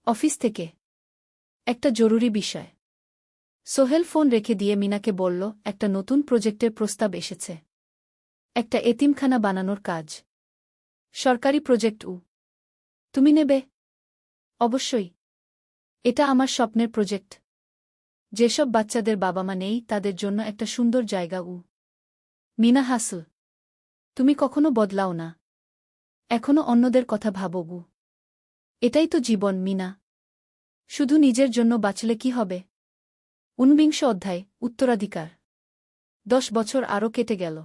Speaker 1: অফিস থেকে। একটা জরুরি বিষয়। সোহেল ফোন রেখে দিয়ে মিনাকে বলল, একটা নতুন প্রজেক্টের প্রস্তাব এসেছে। একটা এতিমখানা বানানোর কাজ। সরকারি প্রজেক্ট। তুমি নেবে? অবশ্যই। এটা আমার স্বপ্নের প্রজেক্ট। যেসব বাচ্চাদের বাবা মা নেই তাদের জন্য একটা সুন্দর জায়গা। মিনা হাসল। তুমি কখনো বদলাও না। এখনো অন্যদের কথা ভাবো। এটাই তো জীবন মিনা। শুধু নিজের জন্য বাঁচলে কি হবে? ঊনবিংশ অধ্যায়, উত্তরাধিকার। 10 বছর আরও কেটে গেল।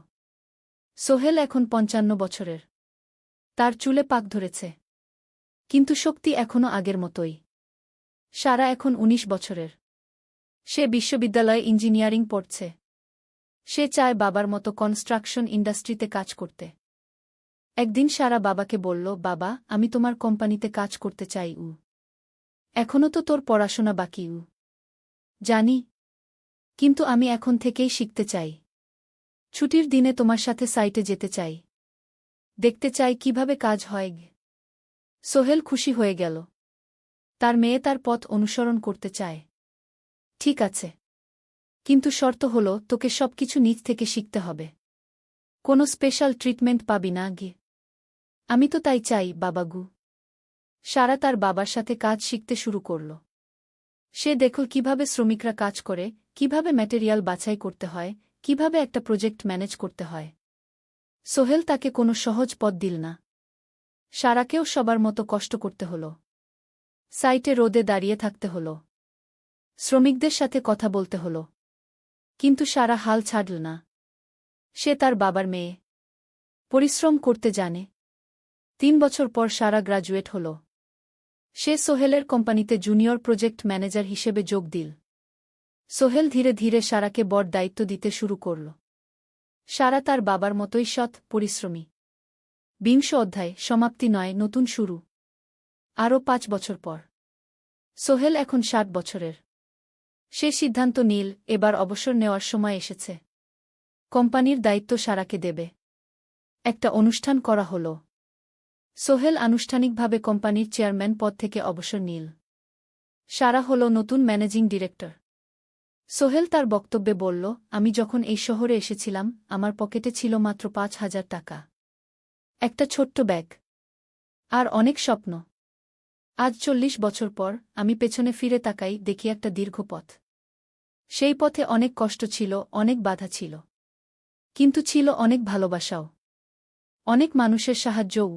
Speaker 1: সোহেল এখন 55 বছরের। তার চুলে পাক ধরেছে। কিন্তু শক্তি এখনও আগের মতোই। সারা এখন 19 বছরের। সে বিশ্ববিদ্যালয়ে ইঞ্জিনিয়ারিং পড়ছে। সে চায় বাবার মতো কনস্ট্রাকশন ইন্ডাস্ট্রিতে কাজ করতে। একদিন সারা বাবাকে বলল, বাবা, আমি তোমার কোম্পানিতে কাজ করতে চাই। এখনও তো তোর পড়াশোনা বাকি। জানি। কিন্তু আমি এখন থেকেই শিখতে চাই। ছুটির দিনে তোমার সাথে সাইটে যেতে চাই। দেখতে চাই কিভাবে কাজ হয়। সোহেল খুশি হয়ে গেল। তার মেয়ে তার পথ অনুসরণ করতে চায়। ঠিক আছে। কিন্তু শর্ত হল, তোকে সবকিছু নিজ থেকে শিখতে হবে। কোনো স্পেশাল ট্রিটমেন্ট পাবি না। আমি তো তাই চাই বাবাগু। সারা তার বাবার সাথে কাজ শিখতে শুরু করল। সে দেখল কিভাবে শ্রমিকরা কাজ করে, কিভাবে ম্যাটেরিয়াল বাছাই করতে হয়, কিভাবে একটা প্রজেক্ট ম্যানেজ করতে হয়। সোহেল তাকে কোনো সহজ পথ দিল না। সারাকেও সবার মতো কষ্ট করতে হল। সাইটে রোদে দাঁড়িয়ে থাকতে হল। শ্রমিকদের সাথে কথা বলতে হল। কিন্তু সারা হাল ছাড়ল না। সে তার বাবার মেয়ে। পরিশ্রম করতে জানে। 3 বছর পর সারা গ্রাজুয়েট হল। সে সোহেলের কোম্পানিতে জুনিয়র প্রজেক্ট ম্যানেজার হিসেবে যোগ দিল। সোহেল ধীরে ধীরে সারাকে বড় দায়িত্ব দিতে শুরু করল। সারা তার বাবার মতোই সৎ, পরিশ্রমী। 20 অধ্যায়, সমাপ্তি নয়, নতুন শুরু। আরও 5 বছর পর। সোহেল এখন 60 বছরের। সে সিদ্ধান্ত নিল, এবার অবসর নেওয়ার সময় এসেছে। কোম্পানির দায়িত্ব সারাকে দেবে। একটা অনুষ্ঠান করা হল। সোহেল আনুষ্ঠানিকভাবে কোম্পানির চেয়ারম্যান পদ থেকে অবসর নিল। সারা হল নতুন ম্যানেজিং ডিরেক্টর। সোহেল তার বক্তব্যে বলল, আমি যখন এই শহরে এসেছিলাম আমার পকেটে ছিল মাত্র ৫,০০০ টাকা, একটা ছোট্ট ব্যাগ, আর অনেক স্বপ্ন। আজ ৪০ বছর পর আমি পেছনে ফিরে তাকাই, দেখি একটা দীর্ঘ পথ। সেই পথে অনেক কষ্ট ছিল, অনেক বাধা ছিল, কিন্তু ছিল অনেক ভালোবাসাও, অনেক মানুষের সাহায্যও।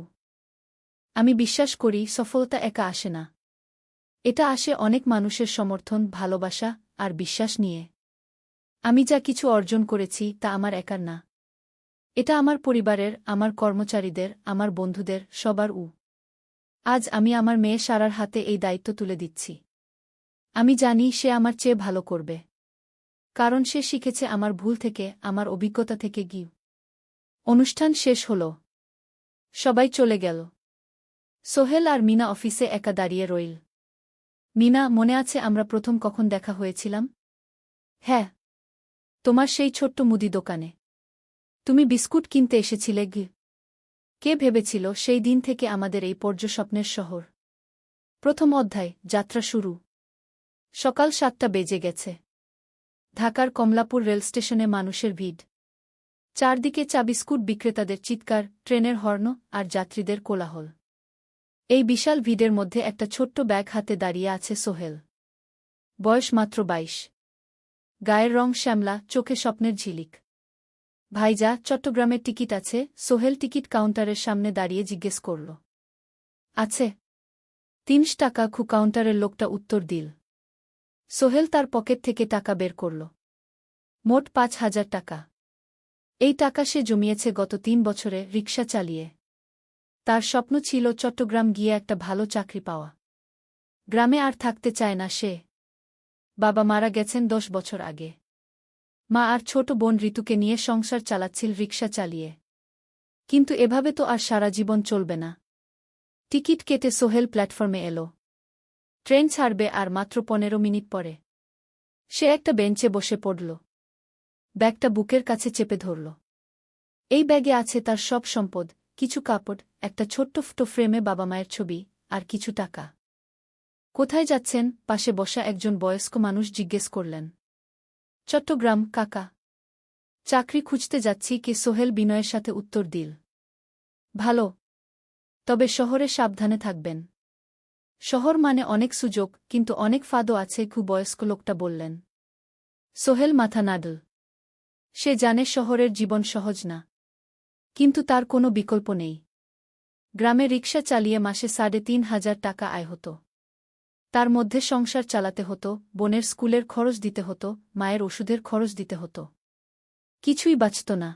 Speaker 1: আমি বিশ্বাস করি সফলতা একা আসে না, এটা আসে অনেক মানুষের সমর্থন, ভালোবাসা আর বিশ্বাস নিয়ে। আমি যা কিছু অর্জন করেছি তা আমার একার না, এটা আমার পরিবারের, আমার কর্মচারীদের, আমার বন্ধুদের, সবার। আজ আমি আমার মেয়ে সারার হাতে এই দায়িত্ব তুলে দিচ্ছি। আমি জানি সে আমার চেয়ে ভালো করবে, কারণ সে শিখেছে আমার ভুল থেকে, আমার অভিজ্ঞতা থেকে। অনুষ্ঠান শেষ হল, সবাই চলে গেল। সোহেল আর মিনা অফিসে একা দাঁড়িয়ে রইল। মিনা, মনে আছে আমরা প্রথম কখন দেখা হয়েছিলাম? হ্যাঁ, তোমার সেই ছোট্ট মুদি দোকানে। তুমি বিস্কুট কিনতে এসেছিলে। কে ভেবেছিল সেই দিন থেকে আমাদের এই পর্যস্বপ্নের শহর। প্রথম অধ্যায়, যাত্রা শুরু। সকাল ৭টা বেজে গেছে। ঢাকার কমলাপুর রেলস্টেশনে মানুষের ভিড়। চারদিকে চা বিস্কুট বিক্রেতাদের চিৎকার, ট্রেনের হর্ন আর যাত্রীদের কোলাহল। এই বিশাল ভিড়ের মধ্যে একটা ছোট্ট ব্যাগ হাতে দাঁড়িয়ে আছে সোহেল। বয়স মাত্র ২২। গায়ের রং শ্যামলা, চোখে স্বপ্নের ঝিলিক। ভাইজা, চট্টগ্রামের টিকিট আছে? সোহেল টিকিট কাউন্টারের সামনে দাঁড়িয়ে জিজ্ঞেস করল। আছে। ৩০ টাকা। কাউন্টারের লোকটা উত্তর দিল। সোহেল তার পকেট থেকে টাকা বের করল। মোট ৫,০০০ টাকা। এই টাকা সে জমিয়েছে গত ৩ বছরে রিকশা চালিয়ে। তার স্বপ্ন ছিল চট্টগ্রাম গিয়ে একটা ভালো চাকরি পাওয়া। গ্রামে আর থাকতে চায় না সে। বাবা মারা গেছেন ১০ বছর আগে। মা আর ছোট বোন ঋতুকে নিয়ে সংসার চালাচ্ছিল রিকশা চালিয়ে। কিন্তু এভাবে তো আর সারা জীবন চলবে না। টিকিট কেটে সোহেল প্ল্যাটফর্মে এল। ট্রেন ছাড়বে আর মাত্র ১৫ মিনিট পরে। সে একটা বেঞ্চে বসে পড়ল। ব্যাগটা বুকের কাছে চেপে ধরল। এই ব্যাগে আছে তার সব সম্পদ, কিছু কাপড়, একটা ছোট্ট ফটো ফ্রেমে বাবা মায়ের ছবি, আর কিছু টাকা। কোথায় যাচ্ছেন? পাশে বসা একজন বয়স্ক মানুষ জিজ্ঞেস করলেন। চট্টগ্রাম কাকা। চাকরি খুঁজতে যাচ্ছি। কে? সোহেল বিনয়ের সাথে উত্তর দিল। ভালো, তবে শহরে সাবধানে থাকবেন। শহর মানে অনেক সুযোগ, কিন্তু অনেক ফাঁদও আছে। বয়স্ক লোকটা বললেন। সোহেল মাথা নাড়ল। সে জানে শহরের জীবন সহজ না, কিন্তু তার কোনো বিকল্প নেই। গ্রামে রিকশা চালিয়ে মাসে ৩,৫০০ টাকা আয় হতো। তার মধ্যে সংসার চালাতে হতো, বোনের স্কুলের খরচ দিতে হতো, মায়ের ওষুধের খরচ দিতে হতো। কিছুই বাঁচত না।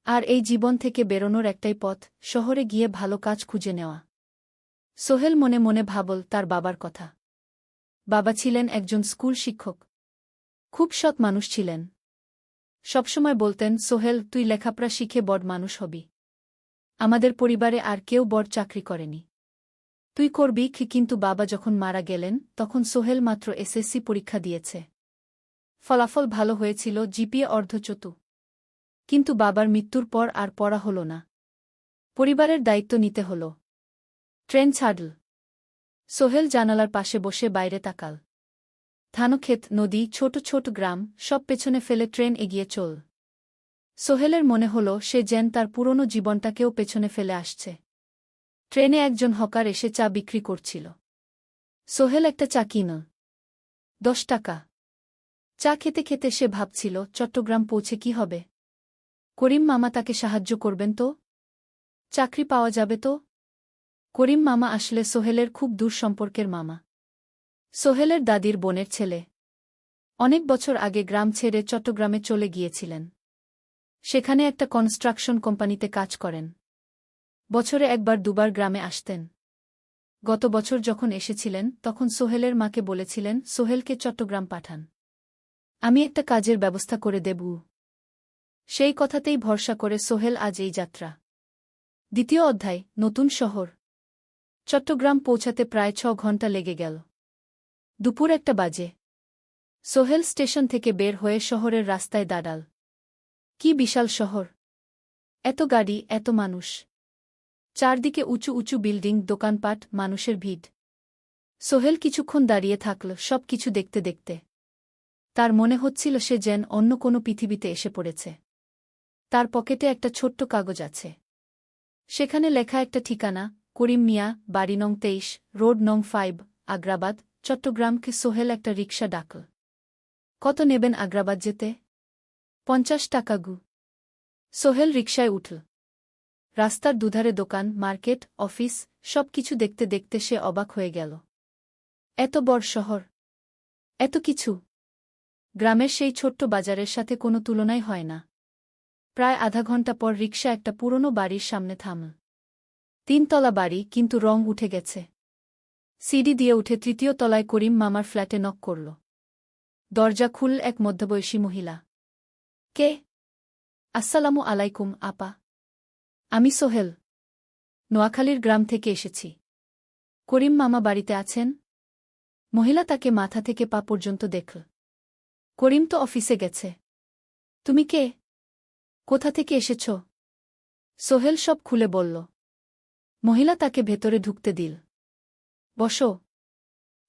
Speaker 1: আর এই জীবন থেকে বেরোনোর একটাই পথ, শহরে গিয়ে ভালো কাজ খুঁজে নেওয়া। সোহেল মনে মনে ভাবল তার বাবার কথা। বাবা ছিলেন একজন স্কুল শিক্ষক। খুব সৎ মানুষ ছিলেন। সবসময় বলতেন, সোহেল, তুই লেখাপড়া শিখে বড় মানুষ হবি। আমাদের পরিবারে আর কেউ বড় চাকরি করেনি, তুই করবি। কিন্তু বাবা যখন মারা গেলেন তখন সোহেল মাত্র এসএসসি পরীক্ষা দিয়েছে। ফলাফল ভালো হয়েছিল, জিপিএ অর্ধচতু। কিন্তু বাবার মৃত্যুর পর আর পড়া হল না। পরিবারের দায়িত্ব নিতে হল। ট্রেন ছাড়ল। সোহেল জানালার পাশে বসে বাইরে তাকাল। ধানক্ষেত, নদী, ছোট ছোট গ্রাম, সব পেছনে ফেলে ট্রেন এগিয়ে চল। সোহেলের মনে হল সে যেন তার পুরনো জীবনটাকেও পেছনে ফেলে আসছে। ট্রেনে একজন হকার এসে চা বিক্রি করছিল। সোহেল একটা চা কিনল। ১০ টাকা। চা খেতে খেতে সে ভাবছিল, চট্টগ্রাম পৌঁছে কি হবে? করিম মামা তাকে সাহায্য করবেন তো? চাকরি পাওয়া যাবে তো? করিম মামা আসলে সোহেলের খুব দূর সম্পর্কের মামা। সোহেলের দাদির বোনের ছেলে। অনেক বছর আগে গ্রাম ছেড়ে চট্টগ্রামে চলে গিয়েছিলেন। সেখানে একটা কনস্ট্রাকশন কোম্পানিতে কাজ করেন। বছরে একবার দুবার গ্রামে আসতেন। গত বছর যখন এসেছিলেন তখন সোহেলের মাকে বলেছিলেন, সোহেলকে চট্টগ্রাম পাঠান, আমি একটা কাজের ব্যবস্থা করে দেব। সেই কথাতেই ভরসা করে সোহেল আজ এই যাত্রা। দ্বিতীয় অধ্যায়, নতুন শহর। চট্টগ্রাম পৌঁছাতে প্রায় ৬ ঘণ্টা লেগে গেল। দুপুর ১টা বাজে। সোহেল স্টেশন থেকে বের হয়ে শহরের রাস্তায় দাঁড়াল। কি বিশাল শহর! এত গাড়ি, এত মানুষ। চারদিকে উঁচু উঁচু বিল্ডিং, দোকানপাট, মানুষের ভিড়। সোহেল কিছুক্ষণ দাঁড়িয়ে থাকল সব কিছু দেখতে দেখতে। তার মনে হচ্ছিল সে যেন অন্য কোনো পৃথিবীতে এসে পড়েছে। তার পকেটে একটা ছোট্ট কাগজ আছে। সেখানে লেখা একটা ঠিকানা, করিম মিয়া, বাড়ি নং 23, রোড নং 5, আগ্রাবাদ, চট্টগ্রামকে। সোহেল একটা রিকশা ডাকল। কত নেবেন আগ্রাবাদ যেতে? 50 টাকা গু। সোহেল রিকশায় উঠল। রাস্তার দুধারে দোকান, মার্কেট, অফিস, সব কিছু দেখতে দেখতে সে অবাক হয়ে গেল। এত বড় শহর, এত কিছু! গ্রামের সেই ছোট্ট বাজারের সাথে কোনো তুলনাই হয় না। প্রায় আধা ঘণ্টা পর রিকশা একটা পুরনো বাড়ির সামনে থামল। 3 তলা বাড়ি, কিন্তু রং উঠে গেছে। সিঁড়ি দিয়ে উঠে 3য় তলায় করিম মামার ফ্ল্যাটে নক করল। দরজা খুলল এক মধ্যবয়সী মহিলা। কে? আসসালামু আলাইকুম আপা। আমি সোহেল। নোয়াখালীর গ্রাম থেকে এসেছি। করিম মামা বাড়িতে আছেন? মহিলা তাকে মাথা থেকে পা পর্যন্ত দেখল। করিম তো অফিসে গেছে। তুমি কে? কোথা থেকে এসেছ? সোহেল সব খুলে বলল। মহিলা তাকে ভেতরে ঢুকতে দিল। বসো।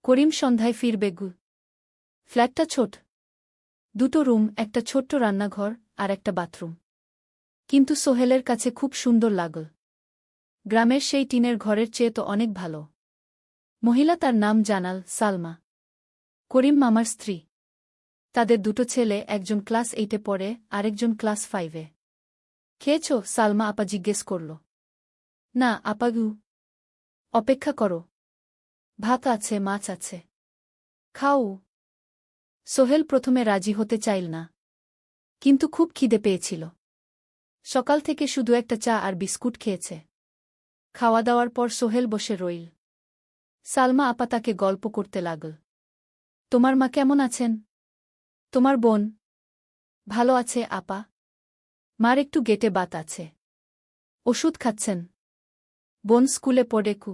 Speaker 1: করিম সন্ধ্যায় ফিরবে গু। ফ্ল্যাটটা ছোট। 2টো রুম, একটা ছোট্ট রান্নাঘর আর একটা বাথরুম। কিন্তু সোহেলের কাছে খুব সুন্দর লাগল। গ্রামের সেই টিনের ঘরের চেয়ে তো অনেক ভালো। মহিলা তার নাম জানাল, সালমা। করিম মামার স্ত্রী। তাদের 2টো ছেলে, একজন ক্লাস 8-এ পড়ে, আরেকজন ক্লাস 5-এ। খেয়েছ? সালমা আপা জিজ্ঞেস করল। না আপা গু। অপেক্ষা করো। ভাত আছে, মাছ আছে। খাও। সোহেল প্রথমে রাজি হতে চাইল না। কিন্তু খুব খিদে পেয়েছিল। সকাল থেকে শুধু একটা চা আর বিস্কুট খেয়েছে। খাওয়া দাওয়ার পর সোহেল বসে রইল। সালমা আপা তাকে গল্প করতে লাগল। তোমার মা কেমন আছেন? তোমার বোন? ভালো আছে আপা। মার একটু গেটে বাত আছে। ওষুধ খাচ্ছেন। বোন স্কুলে পড়ে কু।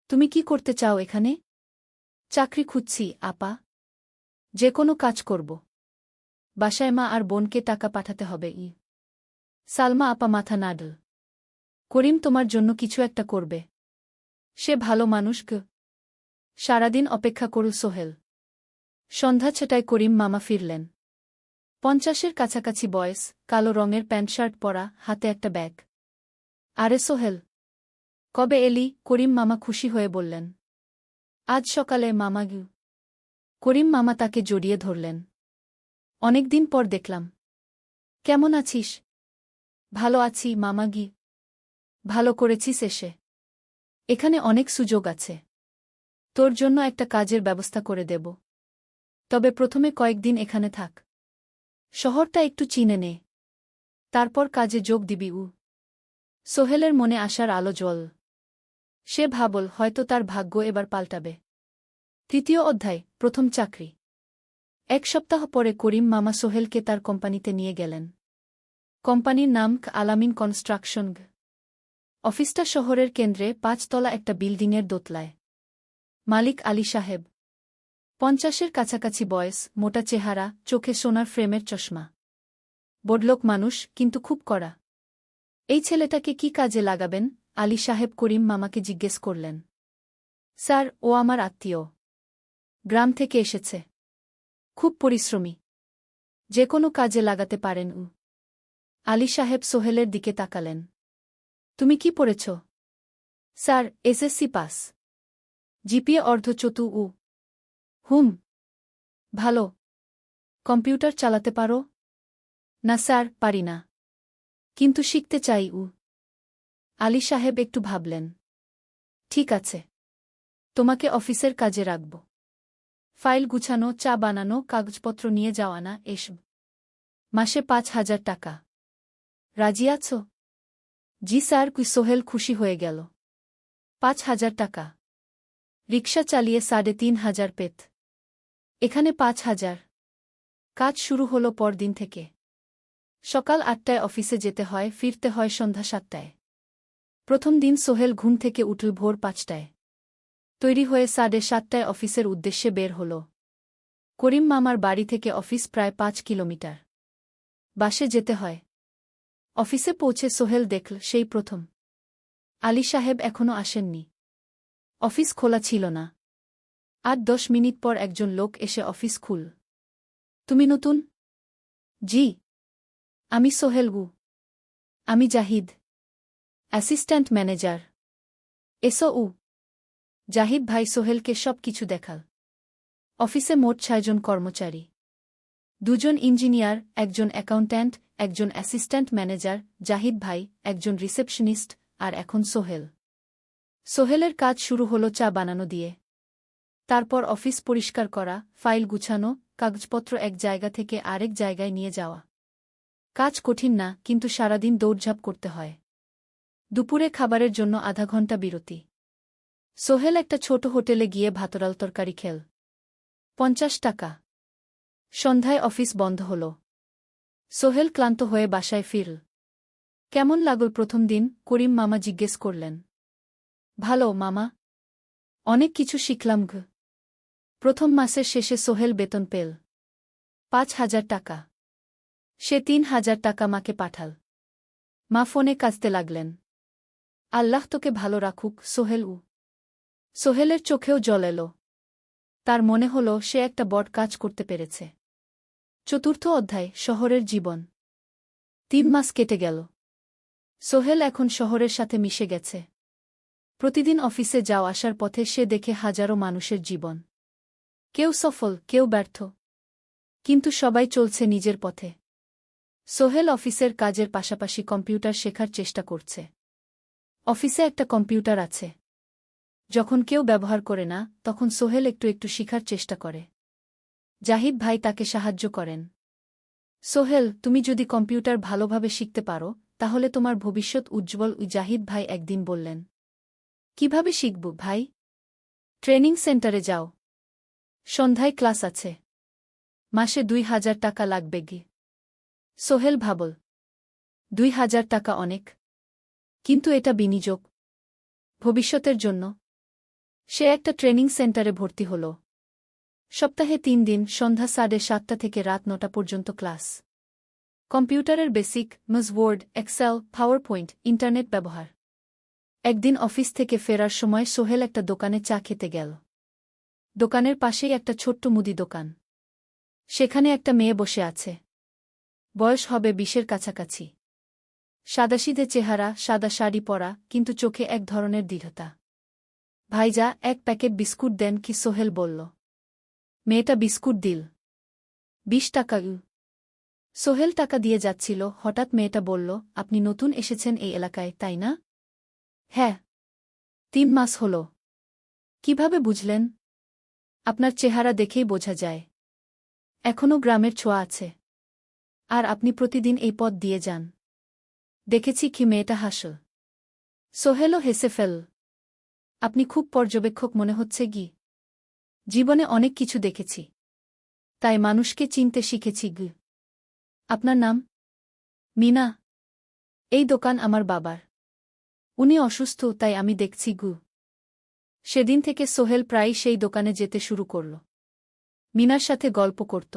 Speaker 1: তুমি কি করতে চাও এখানে? চাকরি খুঁজছি আপা। যে কোনো কাজ করব। বাসায় মা আর বোনকে টাকা পাঠাতে হবে। সালমা আপা মাথা নাড়ল। করিম তোমার জন্য কিছু একটা করবে। সে ভালো মানুষ গ। সারাদিন অপেক্ষা করল সোহেল। সন্ধ্যা 6টায় করিম মামা ফিরলেন। 50-এর কাছাকাছি বয়স, কালো রঙের প্যান্ট শার্ট পরা, হাতে একটা ব্যাগ। আরে সোহেল, কবে এলি? করিম মামা খুশি হয়ে বললেন। আজ সকালে মামা গু। করিম মামা তাকে জড়িয়ে ধরলেন। অনেকদিন পর দেখলাম। কেমন আছিস? ভালো আছি মামা গি। ভালো করেছিস এসে। এখানে অনেক সুযোগ আছে। তোর জন্য একটা কাজের ব্যবস্থা করে দেব। তবে প্রথমে কয়েকদিন এখানে থাক। শহরটা একটু চিনে নে। তারপর কাজে যোগ দিবি। সোহেলের মনে আসার আলো জ্বল। সে ভাবল হয়তো তার ভাগ্য এবার পাল্টাবে। 3য় অধ্যায়, প্রথম চাকরি। 1 সপ্তাহ পরে করিম মামা সোহেলকে তার কোম্পানিতে নিয়ে গেলেন। কোম্পানির নাম আলামিন কনস্ট্রাকশন। অফিসটা শহরের কেন্দ্রে, 5 তলা একটা বিল্ডিংয়ের দোতলায়। মালিক আলী সাহেব। 50-এর কাছাকাছি বয়স, মোটা চেহারা, চোখে সোনার ফ্রেমের চশমা। বড়লোক মানুষ, কিন্তু খুব কড়া। এই ছেলেটাকে কি কাজে লাগাবেন? আলী সাহেব করিম মামাকে জিজ্ঞেস করলেন। স্যার, ও আমার আত্মীয়। গ্রাম থেকে এসেছে। খুব পরিশ্রমী। যে কোনো কাজে লাগাতে পারেন। আলী সাহেব সোহেলের দিকে তাকালেন। তুমি কি পড়েছ? Sir, SSC pass. জিপিএ অর্ধচতু। হুম। ভালো। কম্পিউটার চালাতে পারো? না স্যার, পারি না। কিন্তু শিখতে চাই। আলী সাহেব একটু ভাবলেন। ঠিক আছে। তোমাকে অফিসের কাজে রাখব। ফাইল গুছানো, চা বানানো, কাগজপত্র নিয়ে যাওয়া না, এসব। মাসে 5,000 টাকা। রাজি আছো? জি স্যার। সোহেল খুশি হয়ে গেল। 5,000 টাকা। রিকশা চালিয়ে 3,500 পেত। এখানে 5,000। কাজ শুরু হলো পরদিন থেকে। সকাল 8টায় অফিসে যেতে হয়, ফিরতে হয় সন্ধ্যা 7টায়। প্রথম দিন সোহেল ঘুম থেকে উঠল ভোর 5টায়। তৈরি হয়ে 7:30টায় অফিসের উদ্দেশ্যে বের হল। করিম মামার বাড়ি থেকে অফিস প্রায় 5 কিলোমিটার। বাসে যেতে হয়। অফিসে পৌঁছে সোহেল দেখল সেই প্রথম আলী সাহেব এখনো আসেননি। অফিস খোলা ছিল না। 8-10 মিনিট পর একজন লোক এসে অফিস খুল। তুমি নতুন? জি। আমি সোহেল গু। আমি জাহিদ, অ্যাসিস্ট্যান্ট ম্যানেজার। এসো। জাহিদ ভাই সোহেলকে সব কিছু দেখাল। অফিসে মোট 6 জন কর্মচারী, 2 জন ইঞ্জিনিয়ার, একজন অ্যাকাউন্ট্যান্ট, একজন অ্যাসিস্ট্যান্ট ম্যানেজার, জাহিদ ভাই, একজন রিসেপশনিস্ট, আর এখন সোহেল। সোহেলের কাজ শুরু হলো চা বানানো দিয়ে। তারপর অফিস পরিষ্কার করা, ফাইল গুছানো, কাগজপত্র এক জায়গা থেকে আরেক জায়গায় নিয়ে যাওয়া। কাজ কঠিন না, কিন্তু সারাদিন দৌড়ঝাঁপ করতে হয়। দুপুরে খাবারের জন্য আধা ঘন্টা বিরতি। সোহেল একটা ছোট হোটেলে গিয়ে ভাতরাল তরকারি খেল। 50 টাকা। সন্ধ্যায় অফিস বন্ধ হল। সোহেল ক্লান্ত হয়ে বাসায় ফিরল। কেমন লাগল প্রথম দিন? করিম মামা জিজ্ঞেস করলেন। ভালো মামা, অনেক কিছু শিখলাম। প্রথম মাসের শেষে সোহেল বেতন পেল 5,000 টাকা। সে 3,000 টাকা মাকে পাঠাল। মা ফোনে কাঁদতে লাগলেন। আল্লাহ তোকে ভালো রাখুক সোহেল। সোহেলের চোখেও জল এলো। তার মনে হল সে একটা বড় কাজ করতে পেরেছে। 4র্থ অধ্যায়, শহরের জীবন। 3 মাস কেটে গেল। সোহেল এখন শহরের সাথে মিশে গেছে। প্রতিদিন অফিসে যাওয়া আসার পথে সে দেখে হাজারো মানুষের জীবন। কেউ সফল, কেউ ব্যর্থ, কিন্তু সবাই চলছে নিজের পথে। সোহেল অফিসের কাজের পাশাপাশি কম্পিউটার শেখার চেষ্টা করছে। অফিসে একটা কম্পিউটার আছে। যখন কেউ ব্যবহার করে না, তখন সোহেল একটু একটু শিখার চেষ্টা করে। জাহিদ ভাই তাকে সাহায্য করেন। সোহেল, তুমি যদি কম্পিউটার ভালোভাবে শিখতে পারো, তাহলে তোমার ভবিষ্যৎ উজ্জ্বল। জাহিদ ভাই একদিন বললেন। কিভাবে শিখব ভাই? ট্রেনিং সেন্টারে যাও। সন্ধ্যায় ক্লাস আছে। মাসে 2,000 টাকা লাগবে গি। সোহেল ভাবল, 2,000 টাকা অনেক, কিন্তু এটা বিনিয়োগ, ভবিষ্যতের জন্য। সে একটা ট্রেনিং সেন্টারে ভর্তি হল। সপ্তাহে 3 দিন, সন্ধ্যা 7:30 থেকে রাত 9টা পর্যন্ত ক্লাস। কম্পিউটারের basic, MS Word, Excel, PowerPoint, internet ব্যবহার। একদিন অফিস থেকে ফেরার সময় সোহেল একটা দোকানে চা খেতে গেল। দোকানের পাশেই একটা ছোট্ট মুদি দোকান। সেখানে একটা মেয়ে বসে আছে। বয়স হবে 20-এর কাছাকাছি। সাদাসিধে চেহারা, সাদা শাড়ি পরা, কিন্তু চোখে এক ধরনের দৃঢ়তা। ভাইজা, 1 প্যাকেট বিস্কুট দেন কি? সোহেল বলল। মেয়েটা বিস্কুট দিল। 20 টাকা। সোহেল টাকা দিয়ে যাচ্ছিল, হঠাৎ মেয়েটা বলল, আপনি নতুন এসেছেন এই এলাকায়, তাই না? হ্যাঁ। 3 মাস হল। কিভাবে বুঝলেন? আপনার চেহারা দেখেই বোঝা যায়। এখনও গ্রামের ছোঁয়া আছে। আর আপনি প্রতিদিন এই পথ দিয়ে যান। দেখেছি কি? মেয়েটা হাসল। সোহেলও হেসে ফেল। আপনি খুব পর্যবেক্ষক মনে হচ্ছে গি। জীবনে অনেক কিছু দেখেছি, তাই মানুষকে চিনতে শিখেছি গি। আপনার নাম? মিনা। এই দোকান আমার বাবার। উনি অসুস্থ, তাই আমি দেখছি গু। সেদিন থেকে সোহেল প্রায়ই সেই দোকানে যেতে শুরু করল। মিনার সাথে গল্প করত।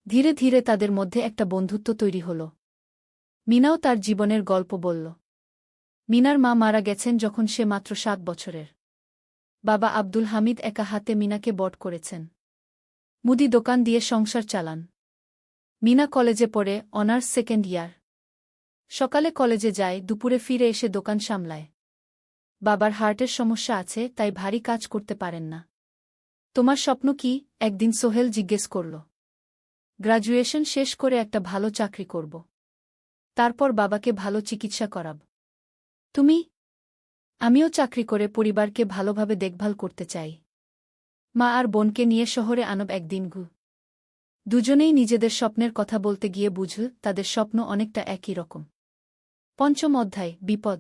Speaker 1: ধীরে ধীরে তাদের মধ্যে একটা বন্ধুত্ব তৈরি হল। মিনাও তার জীবনের গল্প বলল। মিনার মা মারা গেছেন যখন সে মাত্র 7 বছরের। বাবা আব্দুল হামিদ একা হাতে মিনাকে বড় করেছেন। মুদি দোকান দিয়ে সংসার চালান। মিনা কলেজে পড়ে, অনার্স 2nd ইয়ার। সকালে কলেজে যায়, দুপুরে ফিরে এসে দোকান সামলায়। বাবার হার্টের সমস্যা আছে, তাই ভারী কাজ করতে পারেন না। তোমার স্বপ্ন কি? একদিন সোহেল জিজ্ঞেস করল। গ্র্যাজুয়েশন শেষ করে একটা ভালো চাকরি করব। তারপর বাবাকে ভালো চিকিৎসা করাব। তুমি? আমিও চাকরি করে পরিবারকে ভালোভাবে দেখভাল করতে চাই। মা আর বোনকে নিয়ে শহরে আনব একদিন গু। দুজনেই নিজেদের স্বপ্নের কথা বলতে গিয়ে বুঝল তাদের স্বপ্ন অনেকটা একই রকম। 5ম অধ্যায়, বিপদ।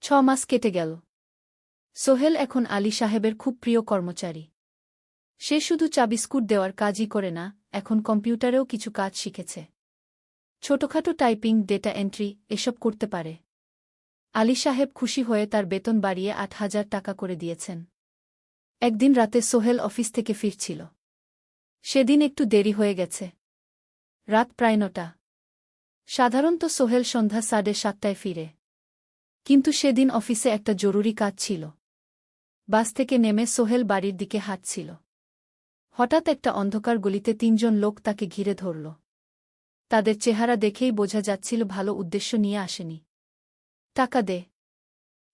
Speaker 1: 6 মাস কেটে গেল। সোহেল এখন আলী সাহেবের খুব প্রিয় কর্মচারী। সে শুধু চা বিস্কুট দেওয়ার কাজই করে না, এখন কম্পিউটারেও কিছু কাজ শিখেছে। ছোটখাটো টাইপিং, ডেটা এন্ট্রি, এসব করতে পারে। আলী সাহেব খুশি হয়ে তার বেতন বাড়িয়ে 8,000 টাকা করে দিয়েছেন। একদিন রাতে সোহেল অফিস থেকে ফিরছিল। সেদিন একটু দেরি হয়ে গেছে। রাত প্রায় 9টা। সাধারণত সোহেল সন্ধ্যা 7:30টায় ফিরে। কিন্তু সেদিন অফিসে একটা জরুরি কাজ ছিল। বাস থেকে নেমে সোহেল বাড়ির দিকে হাঁটছিল। হঠাৎ একটা অন্ধকার গলিতে ৩ জন লোক তাকে ঘিরে ধরল। তাদের চেহারা দেখেই বোঝা যাচ্ছিল ভালো উদ্দেশ্য নিয়ে আসেনি। টাকা দে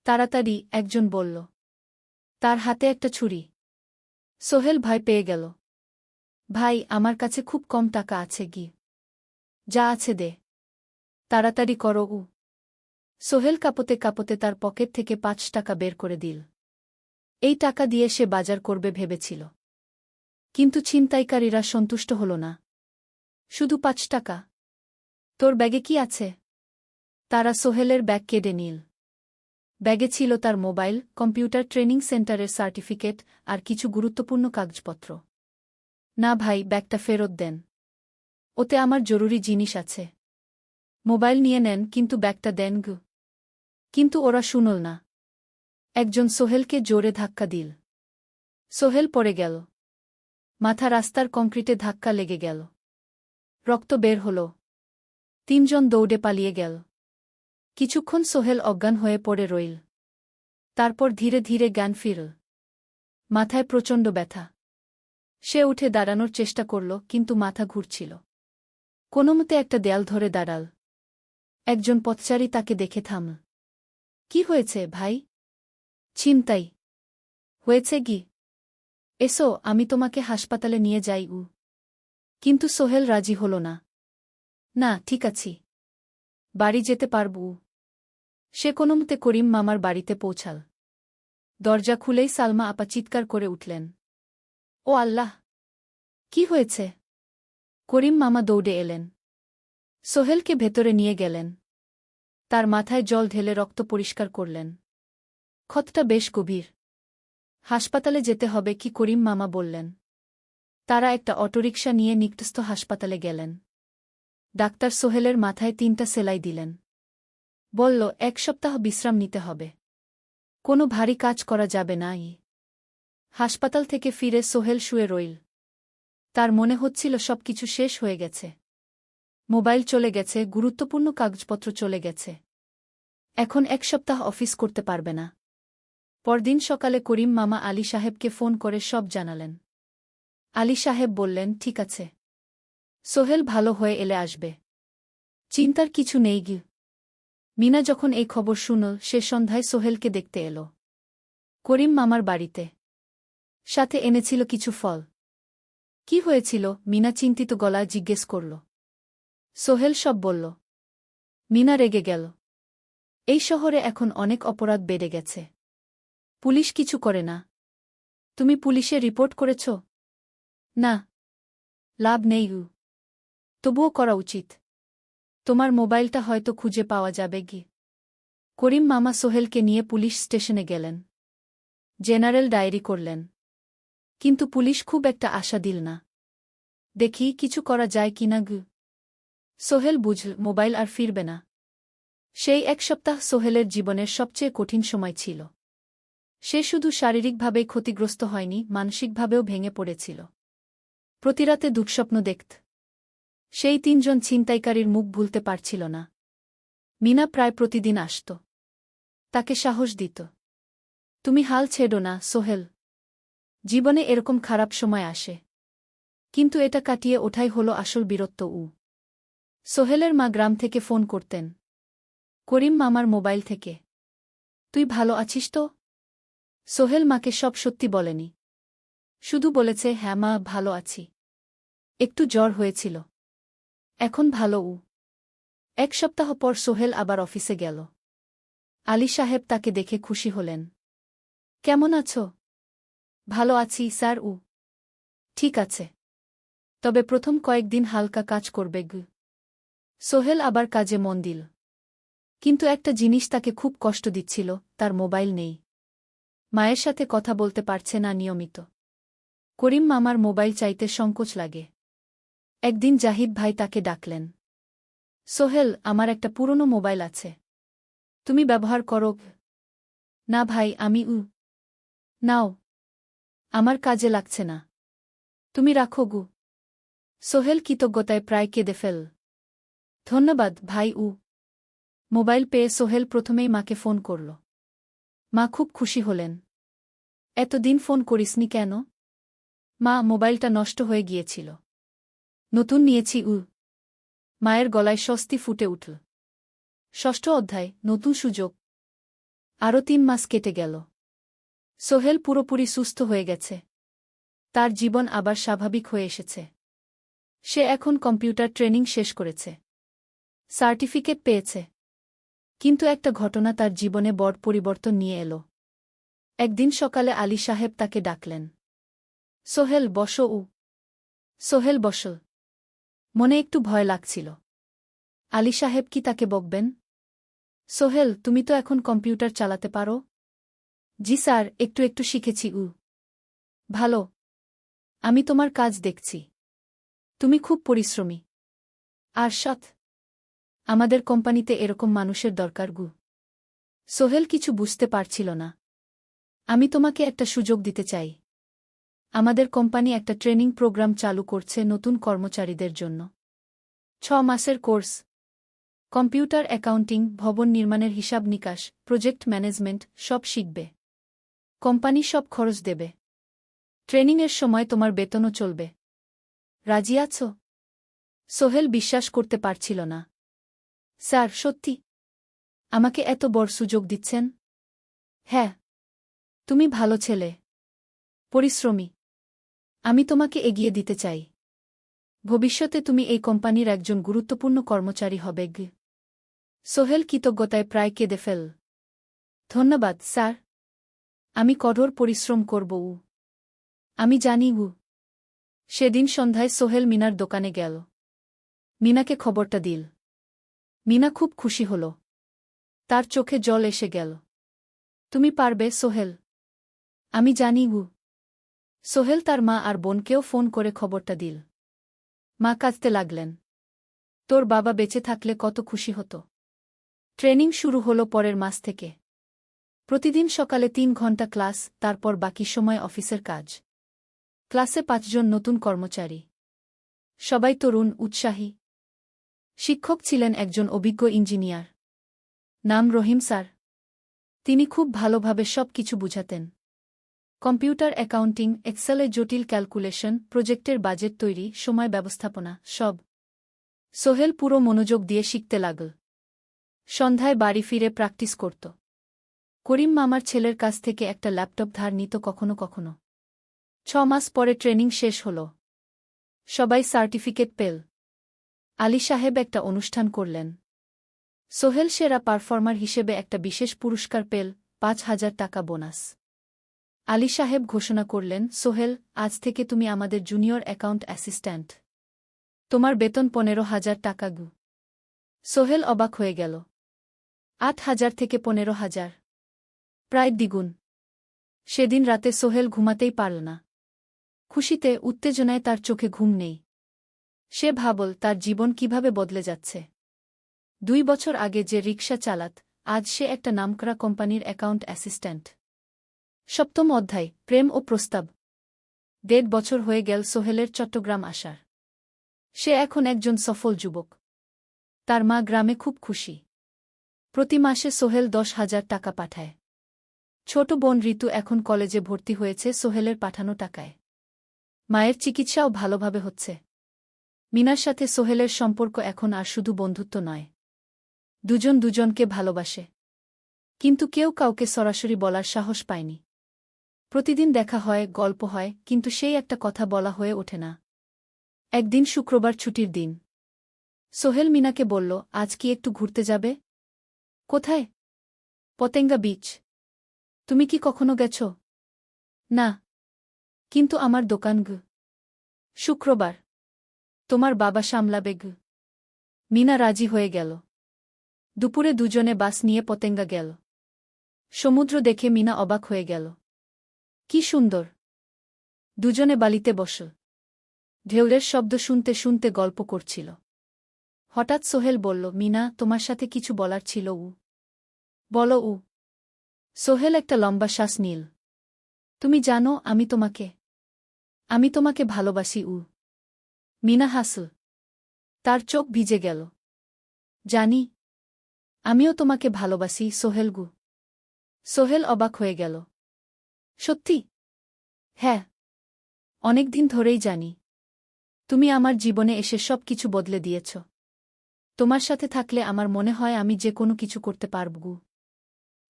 Speaker 1: তাড়াতাড়ি, একজন বলল। তার হাতে একটা ছুরি। সোহেল ভয় পেয়ে গেল। ভাই, আমার কাছে খুব কম টাকা আছে গি। যা আছে দে, তাড়াতাড়ি করো। সোহেল কাঁপতে কাঁপতে তার পকেট থেকে ৫ টাকা বের করে দিল। এই টাকা দিয়ে সে বাজার করবে ভেবেছিল। কিন্তু ছিনতাইকারীরা সন্তুষ্ট হল না। শুধু ৫ টাকা? তোর ব্যাগে কি আছে? তারা সোহেলের ব্যাগ কেড়ে নিল। ব্যাগে ছিল তার মোবাইল, কম্পিউটার ট্রেনিং সেন্টারের সার্টিফিকেট আর কিছু গুরুত্বপূর্ণ কাগজপত্র। না ভাই, ব্যাগটা ফেরত দেন। ওতে আমার জরুরি জিনিস আছে। মোবাইল নিয়ে নেন, কিন্তু ব্যাগটা দেন গু। কিন্তু ওরা শুনল না। একজন সোহেলকে জোরে ধাক্কা দিল। সোহেল পড়ে গেল। মাথা রাস্তার কংক্রিটে ধাক্কা লেগে গেল। রক্ত বের হল। ৩ জন দৌড়ে পালিয়ে গেল। কিছুক্ষণ সোহেল অজ্ঞান হয়ে পড়ে রইল। তারপর ধীরে ধীরে জ্ঞান ফিরল। মাথায় প্রচণ্ড ব্যথা। সে উঠে দাঁড়ানোর চেষ্টা করল, কিন্তু মাথা ঘুরছিল। কোনোমতে একটা দেয়াল ধরে দাঁড়াল। একজন পথচারী তাকে দেখে থামল। কি হয়েছে ভাই? ছিনতাই হয়েছে গি? এসো, আমি তোমাকে হাসপাতালে নিয়ে যাই। কিন্তু সোহেল রাজি হল না। না, ঠিক আছি, বাড়ি যেতে পারব। সে কোনোমতে করিম মামার বাড়িতে পৌঁছাল। দরজা খুলেই সালমা আপা চিৎকার করে উঠলেন। ও আল্লাহ! কি হয়েছে? করিম মামা দৌড়ে এলেন। সোহেলকে ভেতরে নিয়ে গেলেন। তার মাথায় জল ঢেলে রক্ত পরিষ্কার করলেন। ক্ষতটা বেশ গভীর। হাসপাতালে যেতে হবে কি? করিম মামা বললেন। তারা একটা অটোরিকশা নিয়ে নিকটস্থ হাসপাতালে গেলেন। ডাক্তার সোহেলের মাথায় ৩টা সেলাই দিলেন। বলল, ১ সপ্তাহ বিশ্রাম নিতে হবে। কোনো ভারী কাজ করা যাবে না। হাসপাতাল থেকে ফিরে সোহেল শুয়ে রইল। তার মনে হচ্ছিল সবকিছু শেষ হয়ে গেছে। মোবাইল চলে গেছে, গুরুত্বপূর্ণ কাগজপত্র চলে গেছে। এখন ১ সপ্তাহ অফিস করতে পারবে না। পরদিন সকালে করিম মামা আলী সাহেবকে ফোন করে সব জানালেন। আলী সাহেব বললেন, ঠিক আছে, সোহেল ভালো হয়ে এলে আসবে, চিন্তার কিছু নেই গি। মিনা যখন এই খবর শুনল, সে সন্ধ্যায় সোহেলকে দেখতে এল করিম মামার বাড়িতে। সাথে এনেছিল কিছু ফল। কি হয়েছিল? মিনা চিন্তিত গলায় জিজ্ঞেস করল। সোহেল সব বলল। মিনা রেগে গেল। এই শহরে এখন অনেক অপরাধ বেড়ে গেছে। পুলিশ কিছু করে না। তুমি পুলিশে রিপোর্ট করেছ? না। লাভ নেই। তবুও করা উচিত। তোমার মোবাইলটা হয়তো খুঁজে পাওয়া যাবে গি। করিম মামা সোহেলকে নিয়ে পুলিশ স্টেশনে গেলেন। জেনারেল ডায়েরি করলেন। কিন্তু পুলিশ খুব একটা আশা দিল না। দেখি কিছু করা যায় কিনা গু। সোহেল বুঝল মোবাইল আর ফিরবে না। সেই ১ সপ্তাহ সোহেলের জীবনের সবচেয়ে কঠিন সময় ছিল। সে শুধু শারীরিকভাবেই ক্ষতিগ্রস্ত হয়নি, মানসিকভাবেও ভেঙে পড়েছিল। প্রতিরাতে দুঃস্বপ্ন দেখত। সেই ৩ জন ছিনতাইকারীর মুখ ভুলতে পারছিল না। মিনা প্রায় প্রতিদিন আসত। তাকে সাহস দিত। তুমি হাল ছেড়ো না সোহেল। জীবনে এরকম খারাপ সময় আসে, কিন্তু এটা কাটিয়ে ওঠাই হলো আসল বীরত্ব। সোহেলের মা গ্রাম থেকে ফোন করতেন। করিম মামার মোবাইল থেকে। তুই ভালো আছিস তো? সোহেল মাকে সব সত্যি বলেনি। শুধু বলেছে, হ্যাঁ মা, ভালো আছি। একটু জ্বর হয়েছিল। এখন ভালো। ১ সপ্তাহ পর সোহেল আবার অফিসে গেল। আলী সাহেব তাকে দেখে খুশি হলেন। কেমন আছো? ভালো আছি স্যার। ঠিক আছে, তবে প্রথম কয়েকদিন হালকা কাজ করবে গু। সোহেল আবার কাজে মন দিল। কিন্তু একটা জিনিস তাকে খুব কষ্ট দিচ্ছিল, তার মোবাইল নেই। মায়ের সাথে কথা বলতে পারছে না নিয়মিত। করিম মামার মোবাইল চাইতে সংকোচ লাগে। একদিন জাহিদ ভাই তাকে ডাকলেন। সোহেল, আমার একটা পুরনো মোবাইল আছে, তুমি ব্যবহার করো? না ভাই, আমি নাও, আমার কাজে লাগছে না, তুমি রাখো গু। সোহেল কৃতজ্ঞতায় প্রায় কেঁদে ফেল। ধন্যবাদ ভাই। মোবাইল পেয়ে সোহেল প্রথমেই মাকে ফোন করল। মা খুব খুশি হলেন। এতদিন ফোন করিসনি কেন? মা, মোবাইলটা নষ্ট হয়ে গিয়েছিল। নতুন নিয়েছি। মায়ের গলায় স্বস্তি ফুটে উঠল। ষষ্ঠ অধ্যায়, নতুন সুযোগ। আরও 3 মাস কেটে গেল। সোহেল পুরোপুরি সুস্থ হয়ে গেছে। তার জীবন আবার স্বাভাবিক হয়ে এসেছে। সে এখন কম্পিউটার ট্রেনিং শেষ করেছে। সার্টিফিকেট পেয়েছে। কিন্তু একটা ঘটনা তার জীবনে বড় পরিবর্তন নিয়ে এলো। একদিন সকালে আলী সাহেব তাকে ডাকলেন। সোহেল, বসো। সোহেল বসল। মনে একটু ভয় লাগছিল। আলী সাহেব কি তাকে বকবেন? সোহেল, তুমি তো এখন কম্পিউটার চালাতে পারো? জি স্যার, একটু একটু শিখেছি। ভালো। আমি তোমার কাজ দেখছি। তুমি খুব পরিশ্রমী আর সৎ। আমাদের কোম্পানিতে এরকম মানুষের দরকার। সোহেল কিছু বুঝতে পারছিল না। আমি তোমাকে একটা সুযোগ দিতে চাই। আমাদের কোম্পানি একটা ট্রেনিং প্রোগ্রাম চালু করছে নতুন কর্মচারীদের জন্য। 6 মাসের কোর্স। কম্পিউটার অ্যাকাউন্টিং, ভবন নির্মাণের হিসাব নিকাশ, প্রজেক্ট ম্যানেজমেন্ট সব শিখবে। কোম্পানি সব খরচ দেবে। ট্রেনিংয়ের সময় তোমার বেতনও চলবে। রাজি আছো? সোহেল বিশ্বাস করতে পারছিল না। স্যার, সত্যি? আমাকে এত বড় সুযোগ দিচ্ছেন? হ্যাঁ। তুমি ভালো ছেলে, পরিশ্রমী। আমি তোমাকে এগিয়ে দিতে চাই। ভবিষ্যতে তুমি এই কোম্পানির একজন গুরুত্বপূর্ণ কর্মচারী হবে। সোহেল কৃতজ্ঞতায় প্রায় কেঁদে ফেল। ধন্যবাদ স্যার। আমি কঠোর পরিশ্রম করব। আমি জানি। সেদিন সন্ধ্যায় সোহেল মিনার দোকানে গেল। মিনাকে খবরটা দিল। মিনা খুব খুশি হল। তার চোখে জল এসে গেল। তুমি পারবে সোহেল। আমি জানি। সোহেল তার মা আর বোনকেও ফোন করে খবরটা দিল। মা কাঁদতে লাগলেন। তোর বাবা বেঁচে থাকলে কত খুশি হতো। ট্রেনিং শুরু হলো পরের মাস থেকে। প্রতিদিন সকালে 3 ঘন্টা ক্লাস, তারপর বাকি সময় অফিসের কাজ। ক্লাসে 5 জন নতুন কর্মচারী। সবাই তরুণ, উৎসাহী। শিক্ষক ছিলেন একজন অভিজ্ঞ ইঞ্জিনিয়ার। নাম রহিম স্যার। তিনি খুব ভালোভাবে সব কিছু বুঝাতেন। কম্পিউটার অ্যাকাউন্টিং, এক্সেলে জটিল ক্যালকুলেশন, প্রজেক্টের বাজেট তৈরি, সময় ব্যবস্থাপনা সব। সোহেল পুরো মনোযোগ দিয়ে শিখতে লাগল। সন্ধ্যায় বাড়ি ফিরে প্র্যাকটিস করত। করিম মামার ছেলের কাছ থেকে একটা ল্যাপটপ ধার নিত কখনো কখনো। 6 মাস পরে ট্রেনিং শেষ হল। সবাই সার্টিফিকেট পেল। আলী সাহেব একটা অনুষ্ঠান করলেন। সোহেল সেরা পারফর্মার হিসেবে একটা বিশেষ পুরস্কার পেল, 5,000 টাকা বোনাস। আলী সাহেব ঘোষণা করলেন, সোহেল, আজ থেকে তুমি আমাদের জুনিয়র অ্যাকাউন্ট অ্যাসিস্ট্যান্ট। তোমার বেতন 15,000 টাকা। সোহেল অবাক হয়ে গেল। 8,000 থেকে 15,000, প্রায় দ্বিগুণ। সেদিন রাতে সোহেল ঘুমাতেই পারল না। খুশিতে, উত্তেজনায় তার চোখে ঘুম নেই। সে ভাবল তার জীবন কিভাবে বদলে যাচ্ছে। 2 বছর আগে যে রিকশা চালাত, আজ সে একটা নামকরা কোম্পানির অ্যাকাউন্ট অ্যাসিস্ট্যান্ট। 7ম অধ্যায়, প্রেম ও প্রস্তাব। 1.5 বছর হয়ে গেল সোহেলের চট্টগ্রাম আসার। সে এখন একজন সফল যুবক। তার মা গ্রামে খুব খুশি। প্রতি মাসে সোহেল 10,000 টাকা পাঠায়। ছোট বোন ঋতু এখন কলেজে ভর্তি হয়েছে সোহেলের পাঠানো টাকায়। মায়ের চিকিৎসাও ভালোভাবে হচ্ছে। মিনার সাথে সোহেলের সম্পর্ক এখন আর শুধু বন্ধুত্ব নয়। দুজন দুজনকে ভালোবাসে। কিন্তু কেউ কাউকে সরাসরি বলার সাহস পায়নি। প্রতিদিন দেখা হয়, গল্প হয়, কিন্তু সেই একটা কথা বলা হয়ে ওঠে না। একদিন শুক্রবার ছুটির দিন। সোহেল মিনাকে বলল, আজ কি একটু ঘুরতে যাবে? কোথায়? পতেঙ্গা বিচ। তুমি কি কখনো গেছ? না। কিন্তু আমার দোকান। শুক্রবার। তোমার বাবা সামলাবে। মিনা রাজি হয়ে গেল। দুপুরে দুজনে বাস নিয়ে পতেঙ্গা গেল। সমুদ্র দেখে মিনা অবাক হয়ে গেল। কি সুন্দর! দুজনে বালিতে বসল। ঢেউয়ের শব্দ শুনতে শুনতে গল্প করছিল। হঠাৎ সোহেল বলল, মিনা, তোমার সাথে কিছু বলার ছিল। বলো। সোহেল একটা লম্বা শ্বাস নিল। তুমি জানো, আমি তোমাকে ভালোবাসি। মিনা হাসল। তার চোখ ভিজে গেল। জানি। আমিও তোমাকে ভালোবাসি সোহেল। সোহেল অবাক হয়ে গেল। সত্যি? হ্যাঁ। অনেক দিন ধরেই জানি। তুমি আমার জীবনে এসে সব কিছু বদলে দিয়েছ। তোমার সাথে থাকলে আমার মনে হয় আমি যে কোনো কিছু করতে পারব।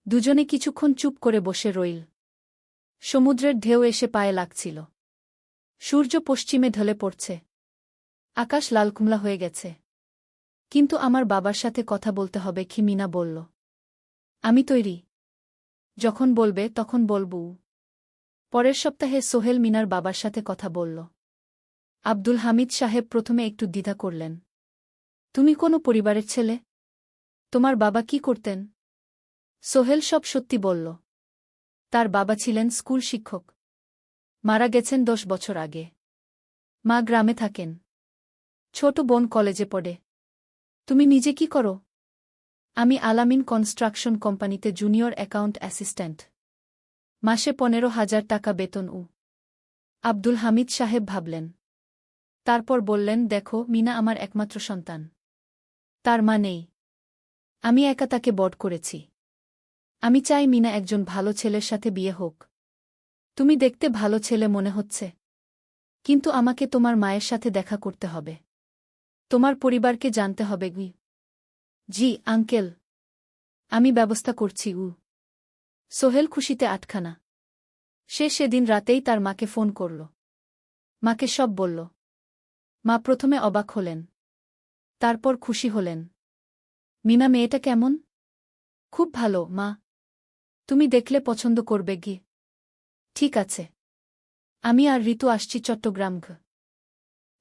Speaker 1: দুজনে কিছুক্ষণ চুপ করে বসে রইল। সমুদ্রের ঢেউ এসে পায়ে লাগছিল। সূর্য পশ্চিমে ঢলে পড়ছে। আকাশ লালকুমলা হয়ে গেছে। কিন্তু আমার বাবার সাথে কথা বলতে হবে কি মিনা বলল। আমি তৈরি। যখন বলবে তখন বলবো। পরের সপ্তাহে সোহেল মিনার বাবার সাথে কথা বলল। আব্দুল হামিদ সাহেব প্রথমে একটু দ্বিধা করলেন। তুমি কোনো পরিবারের ছেলে? তোমার বাবা কি করতেন? সোহেল সব সত্যি বলল। তার বাবা ছিলেন স্কুল শিক্ষক। মারা গেছেন 10 বছর আগে। মা গ্রামে থাকেন। ছোট বোন কলেজে পড়ে। তুমি নিজে কি করো? আমি আলামিন কনস্ট্রাকশন কোম্পানিতে জুনিয়র অ্যাকাউন্ট অ্যাসিস্ট্যান্ট। মাসে 15,000 টাকা বেতন। আব্দুল হামিদ সাহেব ভাবলেন। তারপর বললেন, দেখো মিনা আমার একমাত্র সন্তান। তার মা নেই। আমি একা তাকে বড় করেছি। আমি চাই মিনা একজন ভালো ছেলের সাথে বিয়ে হোক। তুমি দেখতে ভালো ছেলে মনে হচ্ছে। কিন্তু আমাকে তোমার মায়ের সাথে দেখা করতে হবে। তোমার পরিবারকে জানতে হবে। জি আঙ্কেল। আমি ব্যবস্থা করছি। সোহেল খুশিতে আটখানা। সে সেদিন রাতেই তার মাকে ফোন করল। মাকে সব বলল। মা প্রথমে অবাক হলেন। তারপর খুশি হলেন। মিনা মেয়েটা কেমন? খুব ভালো মা। তুমি দেখলে পছন্দ করবে। ঠিক আছে। আমি আর ঋতু আসছি চট্টগ্রাম।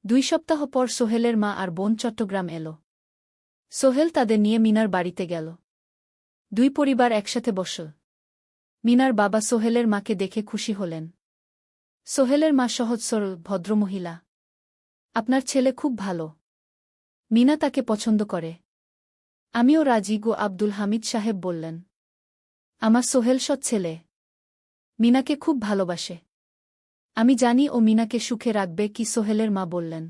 Speaker 1: 2 সপ্তাহ পর সোহেলের মা আর বোন চট্টগ্রাম এলো। সোহেল তাদের নিয়ে মিনার বাড়িতে গেল। 2 পরিবার একসাথে বসল। মিনার বাবা সোহেলের মাকে দেখে খুশি হলেন। সোহেলের মা সহজ সরল ভদ্রমহিলা। আপনার ছেলে খুব ভালো। মিনা তাকে পছন্দ করে। আমিও রাজি। আব্দুল হামিদ সাহেব বললেন। আমার সোহেল সৎ ছেলে। মিনাকে খুব ভালোবাসে। আমি জানি ও মিনাকে সুখে রাখবে। কি সোহেলের মা বললেন।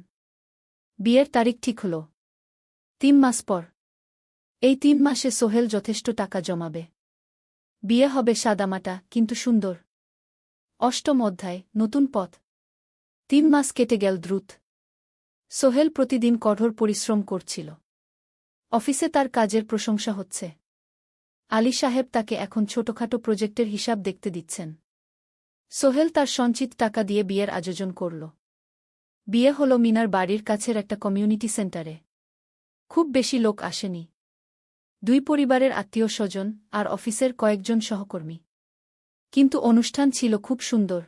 Speaker 1: বিয়ের তারিখ ঠিক হল 3 মাস পর। এই 3 মাসে সোহেল যথেষ্ট টাকা জমাবে। বিয়ে হবে সাদামাটা কিন্তু সুন্দর। 8ম অধ্যায় নতুন পথ। 3 মাস কেটে গেল দ্রুত। সোহেল প্রতিদিন কঠোর পরিশ্রম করছিল। অফিসে তার কাজের প্রশংসা হচ্ছে। আলী সাহেব তাকে এখন ছোটখাটো প্রজেক্টের হিসাব দেখতে দিচ্ছেন। সোহেল তার সঞ্চিত টাকা দিয়ে বিয়ের আয়োজন করল। বিয়ে হল মিনার বাড়ির কাছের একটা কমিউনিটি সেন্টারে। খুব বেশি লোক আসেনি। 2 পরিবারের আত্মীয় স্বজন আর অফিসের কয়েকজন সহকর্মী। কিন্তু অনুষ্ঠান ছিল খুব সুন্দর।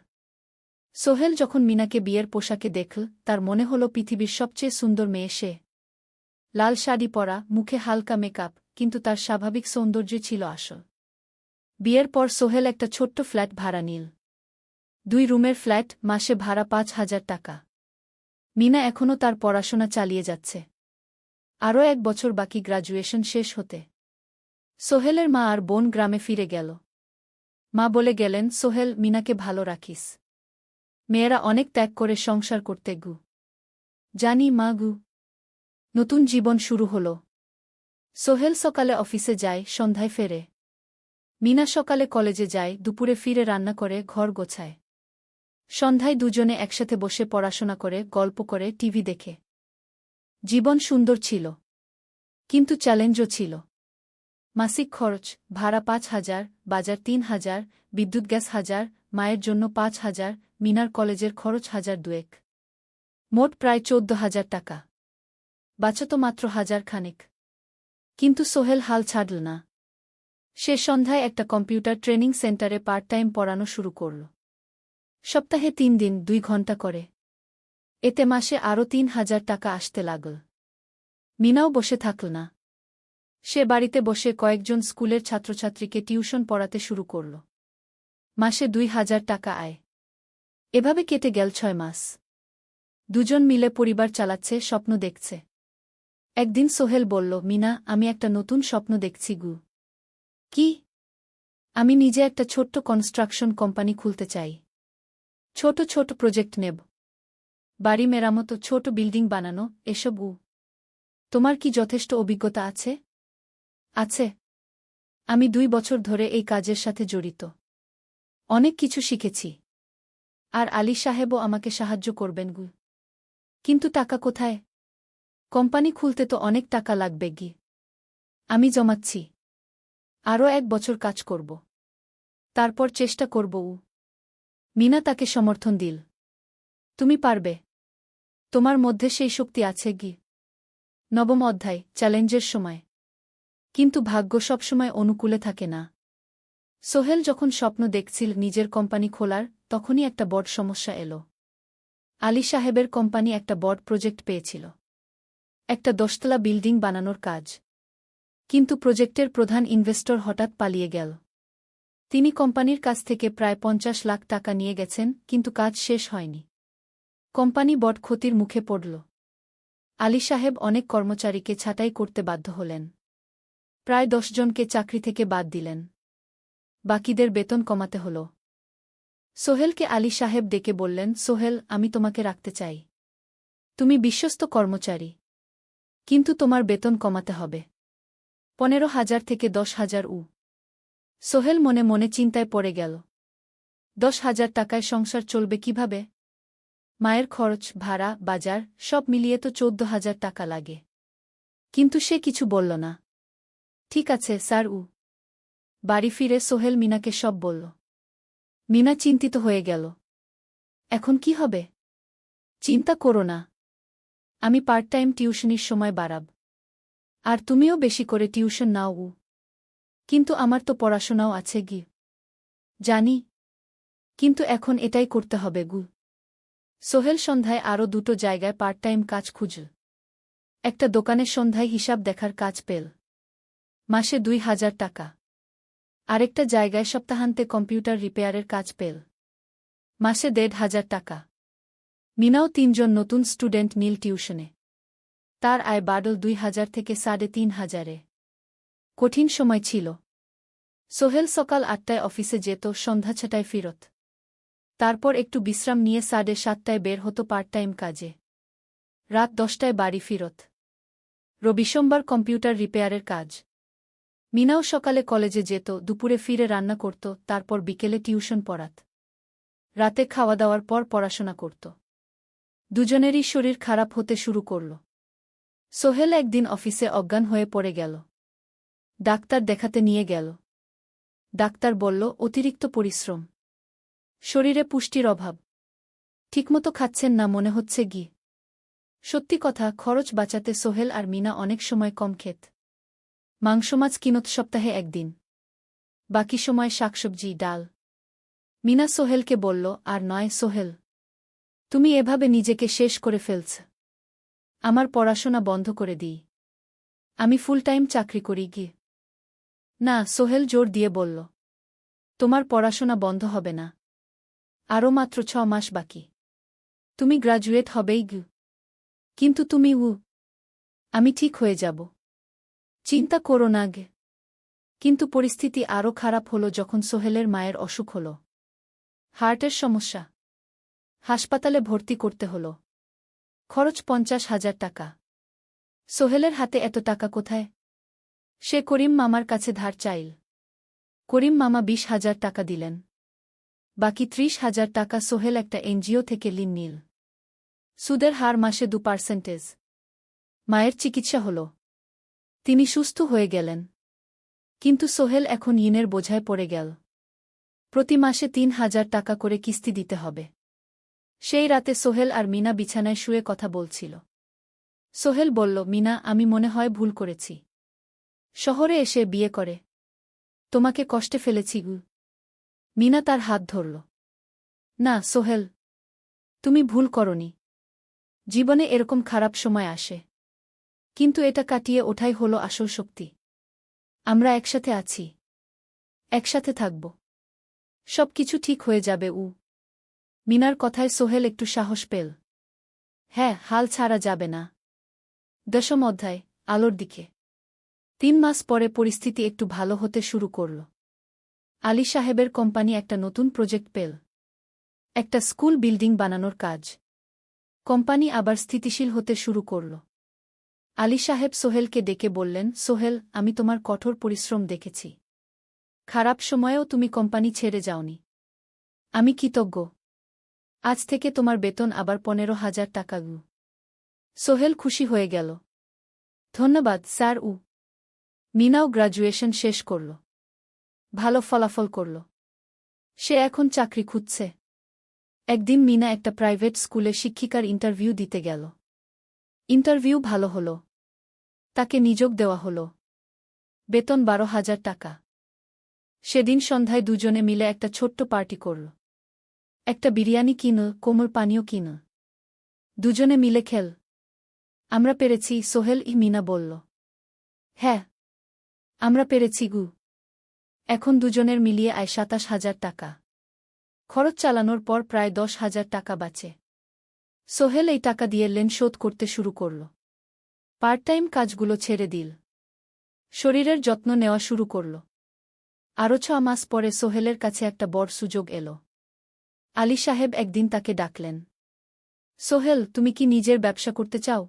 Speaker 1: সোহেল যখন মিনাকে বিয়ের পোশাকে দেখল তার মনে হল পৃথিবীর সবচেয়ে সুন্দর মেয়ে সে। লাল শাড়ি পরা, মুখে হালকা মেকআপ, কিন্তু তার স্বাভাবিক সৌন্দর্য ছিল আসল। বিয়ের পর সোহেল একটা ছোট্ট ফ্ল্যাট ভাড়া নিল। 2 রুমের ফ্ল্যাট, মাসে ভাড়া 5,000 টাকা। মিনা এখনও তার পড়াশোনা চালিয়ে যাচ্ছে। আরও 1 বছর বাকি গ্র্যাজুয়েশন শেষ হতে। সোহেলের মা আর বোন গ্রামে ফিরে গেল। মা বলে গেলেন, সোহেল, মিনাকে ভালো রাখিস। মেয়েরা অনেক ত্যাগ করে সংসার করতে। জানি মা। নতুন জীবন শুরু হল। সোহেল সকালে অফিসে যায়, সন্ধ্যায় ফেরে। মিনা সকালে কলেজে যায়, দুপুরে ফিরে রান্না করে, ঘর গোছায়। সন্ধ্যায় দুজনে একসাথে বসে পড়াশোনা করে, গল্প করে, টিভি দেখে। জীবন সুন্দর ছিল। কিন্তু চ্যালেঞ্জও ছিল। মাসিক খরচ, ভাড়া 5,000, বাজার 3,000, বিদ্যুৎ গ্যাস 1,000, মায়ের জন্য 5,000, মিনার কলেজের খরচ 1,200। মোট প্রায় 14,000 টাকা। বাঁচত মাত্র 1,000 খানেক। কিন্তু সোহেল হাল ছাড়ল না। সে সন্ধ্যায় একটা কম্পিউটার ট্রেনিং সেন্টারে পার্ট টাইম পড়ানো শুরু করল। সপ্তাহে 3 দিন 2 ঘন্টা করে। এতে মাসে আরও 3,000 টাকা আসতে লাগল। মিনাও বসে থাকল না। সে বাড়িতে বসে কয়েকজন স্কুলের ছাত্রছাত্রীকে টিউশন পড়াতে শুরু করল। মাসে 2,000 টাকা আয়। এভাবে কেটে গেল 6 মাস। দুজন মিলে পরিবার চালাচ্ছে, স্বপ্ন দেখছে। একদিন সোহেল বলল, মিনা, আমি একটা নতুন স্বপ্ন দেখছি। কি? আমি নিজে একটা ছোট্ট কনস্ট্রাকশন কোম্পানি খুলতে চাই। ছোট ছোট প্রজেক্ট নেব। বাড়ি মেরামত, ছোট বিল্ডিং বানানো, এসব। তোমার কি যথেষ্ট অভিজ্ঞতা আছে? আছে। আমি 2 বছর ধরে এই কাজের সাথে জড়িত। অনেক কিছু শিখেছি। আর আলী সাহেবও আমাকে সাহায্য করবেন গু। কিন্তু টাকা কোথায়? কোম্পানি খুলতে তো অনেক টাকা লাগবে গি। আমি জমাচ্ছি। আরও 1 বছর কাজ করব। তারপর চেষ্টা করব। মিনা তাকে সমর্থন দিল। তুমি পারবে। তোমার মধ্যে সেই শক্তি আছে গি। নবম অধ্যায়, চ্যালেঞ্জের সময়। কিন্তু ভাগ্য সবসময় অনুকূলে থাকে না। সোহেল যখন স্বপ্ন দেখছিল নিজের কোম্পানি খোলার, তখনই একটা বড় সমস্যা এলো। আলী সাহেবের কোম্পানি একটা বড় প্রজেক্ট পেয়েছিল। একটা 10তলা বিল্ডিং বানানোর কাজ। কিন্তু প্রজেক্টের প্রধান ইনভেস্টর হঠাৎ পালিয়ে গেল। তিনি কোম্পানির কাছ থেকে প্রায় 50 লাখ টাকা নিয়ে গেছেন, কিন্তু কাজ শেষ হয়নি। কোম্পানি বড় ক্ষতির মুখে পড়ল। আলী সাহেব অনেক কর্মচারীকে ছাঁটাই করতে বাধ্য হলেন। প্রায় 10 জনকে চাকরি থেকে বাদ দিলেন। বাকিদের বেতন কমাতে হল। সোহেলকে আলী সাহেব ডেকে বললেন, সোহেল, আমি তোমাকে রাখতে চাই। তুমি বিশ্বস্ত কর্মচারী। কিন্তু তোমার বেতন কমাতে হবে। 15,000 থেকে 10,000 সোহেল মনে মনে চিন্তায় পড়ে গেল। 10,000 টাকায় সংসার চলবে কিভাবে? মায়ের খরচ, ভাড়া, বাজার সব মিলিয়ে তো 14,000 টাকা লাগে। কিন্তু সে কিছু বলল না। ঠিক আছে স্যার। বাড়ি ফিরে সোহেল মিনাকে সব বলল। মিনা চিন্তিত হয়ে গেল। এখন কি হবে? চিন্তা করো না। আমি পার্ট টাইম টিউশনির সময় বাড়াব। আর তুমিও বেশি করে টিউশন নাও। কিন্তু আমার তো পড়াশোনাও আছে গি। জানি। কিন্তু এখন এটাই করতে হবে গু। সোহেল সন্ধ্যায় আরও 2টো জায়গায় পার্ট টাইম কাজ খুঁজল। একটা দোকানের সন্ধ্যায় হিসাব দেখার কাজ পেল। মাসে 2,000 টাকা। আরেকটা জায়গায় সপ্তাহান্তে কম্পিউটার রিপেয়ারের কাজ পেল। মাসে 1,500 টাকা। মিনাও 3 জন নতুন স্টুডেন্ট নীল টিউশনে। তার আয় বাড়ল 2,000 থেকে 3,500-এ। কঠিন সময় ছিল। সোহেল সকাল 8টায় অফিসে যেত, সন্ধ্যা 6টায় ফিরত। তারপর একটু বিশ্রাম নিয়ে 7:30টায় বের হতো পার্ট টাইম কাজে। রাত 10টায় বাড়ি ফিরত। রবি-সোমবার কম্পিউটার রিপেয়ারের কাজ। মিনাও সকালে কলেজে যেত, দুপুরে ফিরে রান্না করত, তারপর বিকেলে টিউশন পড়াত। রাতে খাওয়া দাওয়ার পর পড়াশোনা করত। দুজনেরই শরীর খারাপ হতে শুরু করল। সোহেল একদিন অফিসে অজ্ঞান হয়ে পড়ে গেল। ডাক্তার দেখাতে নিয়ে গেল। ডাক্তার বলল, অতিরিক্ত পরিশ্রম। শরীরে পুষ্টির অভাব। ঠিকমতো খাচ্ছেন না মনে হচ্ছে গি। সত্যি কথা, খরচ বাঁচাতে সোহেল আর মিনা অনেক সময় কম খেত। মাংস মাছ কিনত সপ্তাহে একদিন। বাকি সময় শাকসবজি, ডাল। মিনা সোহেলকে বলল, আর নয় সোহেল। তুমি এভাবে নিজেকে শেষ করে ফেলছ। আমার পড়াশোনা বন্ধ করে দিই। আমি ফুল টাইম চাকরি করি গি। না, সোহেল জোর দিয়ে বলল। তোমার পড়াশোনা বন্ধ হবে না। আরও মাত্র 6 মাস বাকি। তুমি গ্রাজুয়েট হবেই গি। কিন্তু তুমি আমি ঠিক হয়ে যাব। চিন্তা করো না গে। কিন্তু পরিস্থিতি আরও খারাপ হলো যখন সোহেলের মায়ের অসুখ হল। হার্টের সমস্যা। হাসপাতালে ভর্তি করতে হল। খরচ 50,000 টাকা। সোহেলের হাতে এত টাকা কোথায়? সে করিম মামার কাছে ধার চাইল। করিম মামা 20,000 টাকা দিলেন। বাকি 30,000 টাকা সোহেল একটা এনজিও থেকে ঋণ নিল। সুদের হার মাসে 2%। মায়ের চিকিৎসা হল। তিনি সুস্থ হয়ে গেলেন। কিন্তু সোহেল এখন ঋণের বোঝায় পড়ে গেল। প্রতি মাসে 3,000 টাকা করে কিস্তি দিতে হবে। সেই রাতে সোহেল আর মিনা বিছানায় শুয়ে কথা বলছিল। সোহেল বলল, মিনা, আমি মনে হয় ভুল করেছি। শহরে এসে বিয়ে করে তোমাকে কষ্টে ফেলেছি গু। মিনা তার হাত ধরল। না সোহেল, তুমি ভুল করনি। জীবনে এরকম খারাপ সময় আসে। কিন্তু এটা কাটিয়ে ওঠাই হলো আসল শক্তি। আমরা একসাথে আছি। একসাথে থাকব। সব কিছু ঠিক হয়ে যাবে। মিনার কথায় সোহেল একটু সাহস পেল। হ্যাঁ, হাল ছাড়া যাবে না। 10ম অধ্যায়, আলোর দিকে। 3 মাস পরে পরিস্থিতি একটু ভালো হতে শুরু করল। আলী সাহেবের কোম্পানি একটা নতুন প্রজেক্ট পেল। একটা স্কুল বিল্ডিং বানানোর কাজ। কোম্পানি আবার স্থিতিশীল হতে শুরু করল। আলী সাহেব সোহেলকে ডেকে বললেন, সোহেল, আমি তোমার কঠোর পরিশ্রম দেখেছি। খারাপ সময়েও তুমি কোম্পানি ছেড়ে যাওনি। আমি কৃতজ্ঞ। আজ থেকে তোমার বেতন আবার 15,000 টাকা গু। সোহেল খুশি হয়ে গেল। ধন্যবাদ স্যার। মিনাও গ্র্যাজুয়েশন শেষ করল। ভালো ফলাফল করল। সে এখন চাকরি খুঁজছে। একদিন মিনা একটা প্রাইভেট স্কুলে শিক্ষিকার ইন্টারভিউ দিতে গেল। ইন্টারভিউ ভালো হল। তাকে নিযোগ দেওয়া হল। বেতন 12,000 টাকা। সেদিন সন্ধ্যায় দুজনে মিলে একটা ছোট্ট পার্টি করল। একটা বিরিয়ানি কিনল, কোমল পানীয় কিনল। দুজনে মিলে খেল। আমরা পেরেছি, সোহেল মিনা বলল। হ্যাঁ, আমরা পেরেছি গু। এখন দুজনের মিলিয়ে আয় 27,000 টাকা। খরচ চালানোর পর প্রায় 10,000 টাকা বাঁচে। সোহেল এই টাকা দিয়ে লেন শোধ করতে শুরু করল। পার্ট টাইম কাজগুলো ছেড়ে দিল। শরীরের যত্ন নেওয়া শুরু করল। আরও 6 মাস পরে সোহেলের কাছে একটা বড় সুযোগ এল। আলী সাহেব একদিন তাকে ডাকলেন। সোহেল, তুমি কি নিজের ব্যবসা করতে চাও?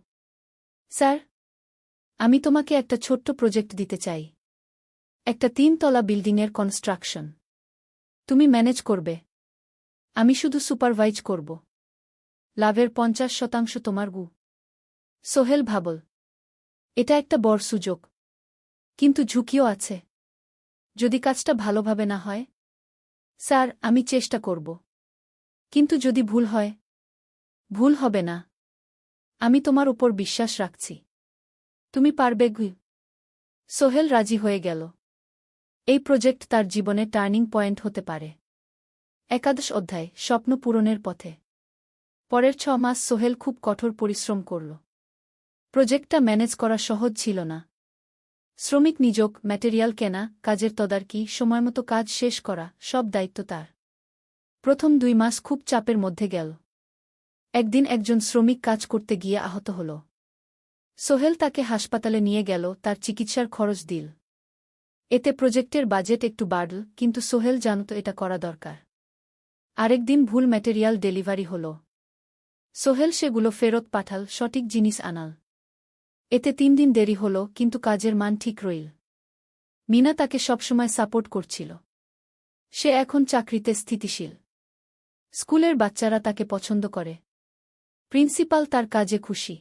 Speaker 1: স্যার, আমি তোমাকে একটা ছোট্ট প্রজেক্ট দিতে চাই। একটা 3 তলা বিল্ডিংয়ের কনস্ট্রাকশন। তুমি ম্যানেজ করবে। আমি শুধু সুপারভাইজ করব। লাভের 50% তোমার গু। সোহেল ভাবল, এটা একটা বড় সুযোগ। কিন্তু ঝুঁকিও আছে। যদি কাজটা ভালোভাবে না হয়? স্যার, আমি চেষ্টা করব। কিন্তু যদি ভুল হয়? ভুল হবে না। আমি তোমার উপর বিশ্বাস রাখছি। তুমি পারবে গু। সোহেল রাজি হয়ে গেল। এই প্রজেক্ট তার জীবনে টার্নিং পয়েন্ট হতে পারে। একাদশ অধ্যায়, স্বপ্ন পূরণের পথে। পরের 6 মাস সোহেল খুব কঠোর পরিশ্রম করল। প্রজেক্টটা ম্যানেজ করা সহজ ছিল না। শ্রমিক নিযোগ, ম্যাটেরিয়াল কেনা, কাজের তদারকি, সময়মতো কাজ শেষ করা, সব দায়িত্ব তার। প্রথম 2 মাস খুব চাপের মধ্যে গেল। একদিন একজন শ্রমিক কাজ করতে গিয়ে আহত হল। সোহেল তাকে হাসপাতালে নিয়ে গেল, তার চিকিৎসার খরচ দিল। এতে প্রজেক্টের বাজেট একটু বাড়ল, কিন্তু সোহেল জানত এটা করা দরকার। আরেকদিন ভুল ম্যাটেরিয়াল ডেলিভারি হল। সোহেল সেগুলো ফেরত পাঠাল, সঠিক জিনিস আনাল। এতে 3 দিন দেরি হল, কিন্তু কাজের মান ঠিক রইল। মিনা তাকে সবসময় সাপোর্ট করছিল। সে এখন চাকরিতে স্থিতিশীল। স্কুলের বাচ্চারা তাকে পছন্দ করে। প্রিন্সিপাল তার কাজে খুশি।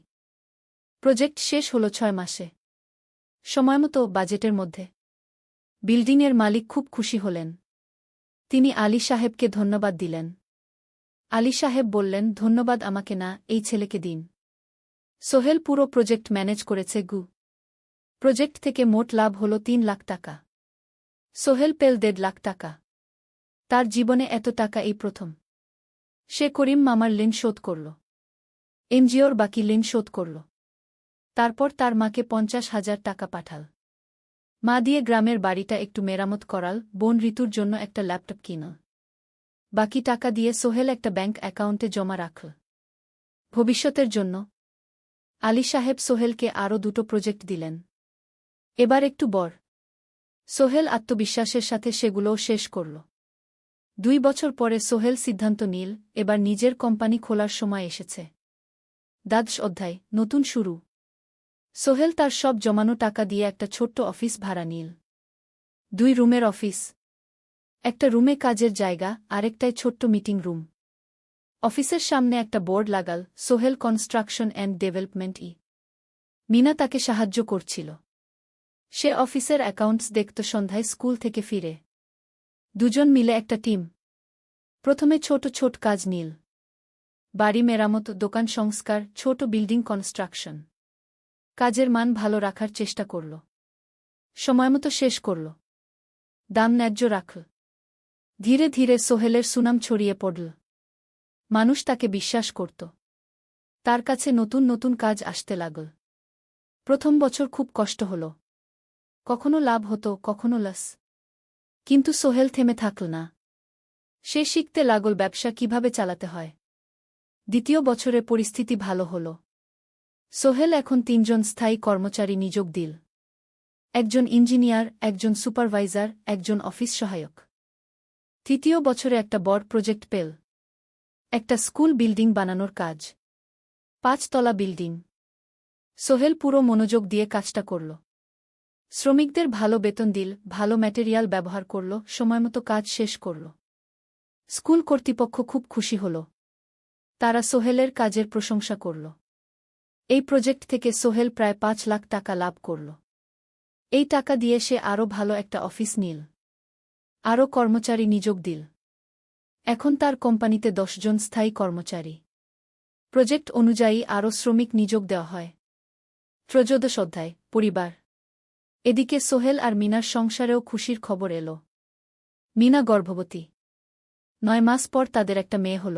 Speaker 1: প্রজেক্ট শেষ হল 6 মাসে। সময়মতো, বাজেটের মধ্যে। বিল্ডিংয়ের মালিক খুব খুশি হলেন। তিনি আলী সাহেবকে ধন্যবাদ দিলেন। আলী সাহেব বললেন, ধন্যবাদ আমাকে না, এই ছেলেকে দিন। সোহেল পুরো প্রজেক্ট ম্যানেজ করেছে গু। প্রজেক্ট থেকে মোট লাভ হল 3 লাখ টাকা। সোহেল পেল 1.5 লাখ টাকা। তার জীবনে এত টাকা এই প্রথম। সে করিম মামার ঋণ শোধ করল। এনজিওর বাকি ঋণ শোধ করল। তারপর তার মাকে 50,000 টাকা পাঠাল। মা দিয়ে গ্রামের বাড়িটা একটু মেরামত করাল, বোন ঋতুর জন্য একটা ল্যাপটপ কিনল। বাকি টাকা দিয়ে সোহেল একটা ব্যাংক অ্যাকাউন্টে জমা রাখল। ভবিষ্যতের জন্য। আলী সাহেব সোহেলকে আরও 2টো প্রজেক্ট দিলেন। এবার একটু বড়। সোহেল আত্মবিশ্বাসের সাথে সেগুলোও শেষ করল। 2 বছর পরে সোহেল সিদ্ধান্ত নিল, এবার নিজের কোম্পানি খোলার সময় এসেছে। দ্বাদশ অধ্যায়, নতুন শুরু। সোহেল তার সব জমানো টাকা দিয়ে একটা ছোট্ট অফিস ভাড়া নিল। 2 রুমের অফিস। একটা রুমে কাজের জায়গা, আরেকটায় ছোট্ট মিটিং রুম। অফিসের সামনে একটা বোর্ড লাগাল, Sohel construction and development. Mina তাকে সাহায্য করছিল। সে অফিসের অ্যাকাউন্টস দেখত সন্ধ্যায় স্কুল থেকে ফিরে। দুজন মিলে একটা টিম। প্রথমে ছোট ছোট কাজ নিল। বাড়ি মেরামত, দোকান সংস্কার, ছোট বিল্ডিং কনস্ট্রাকশন। কাজের মান ভালো রাখার চেষ্টা করল। সময়মতো শেষ করল। দাম ন্যায্য রাখল। ধীরে ধীরে সোহেলের সুনাম ছড়িয়ে পড়ল। মানুষ তাকে বিশ্বাস করত। তার কাছে নতুন নতুন কাজ আসতে লাগল। প্রথম বছর খুব কষ্ট হল। কখনো লাভ হতো, কখনো লস। কিন্তু সোহেল থেমে থাকল না। সে শিখতে লাগল ব্যবসা কিভাবে চালাতে হয়। দ্বিতীয় বছরে পরিস্থিতি ভালো হল। সোহেল এখন 3 জন স্থায়ী কর্মচারী নিযোগ দিল। একজন ইঞ্জিনিয়ার, একজন সুপারভাইজার, একজন অফিস সহায়ক। তৃতীয় বছরে একটা বড় প্রজেক্ট পেল। একটা স্কুল বিল্ডিং বানানোর কাজ। 5 তলা বিল্ডিং। সোহেল পুরো মনোযোগ দিয়ে কাজটা করল। শ্রমিকদের ভালো বেতন দিল, ভালো ম্যাটেরিয়াল ব্যবহার করল, সময়মতো কাজ শেষ করল। স্কুল কর্তৃপক্ষ খুব খুশি হল। তারা সোহেলের কাজের প্রশংসা করল। এই প্রজেক্ট থেকে সোহেল প্রায় ৫ লাখ টাকা লাভ করল। এই টাকা দিয়ে সে আরও ভালো একটা অফিস নিল, আরও কর্মচারী নিযোগ দিল। এখন তার কোম্পানিতে ১০ জন স্থায়ী কর্মচারী। প্রজেক্ট অনুযায়ী আরও শ্রমিক নিযোগ দেওয়া হয়। ১৩ অধ্যায় পরিবার। এদিকে সোহেল আর মিনার সংসারেও খুশির খবর এল। মিনা গর্ভবতী। ৯ মাস পর তাদের একটা মেয়ে হল।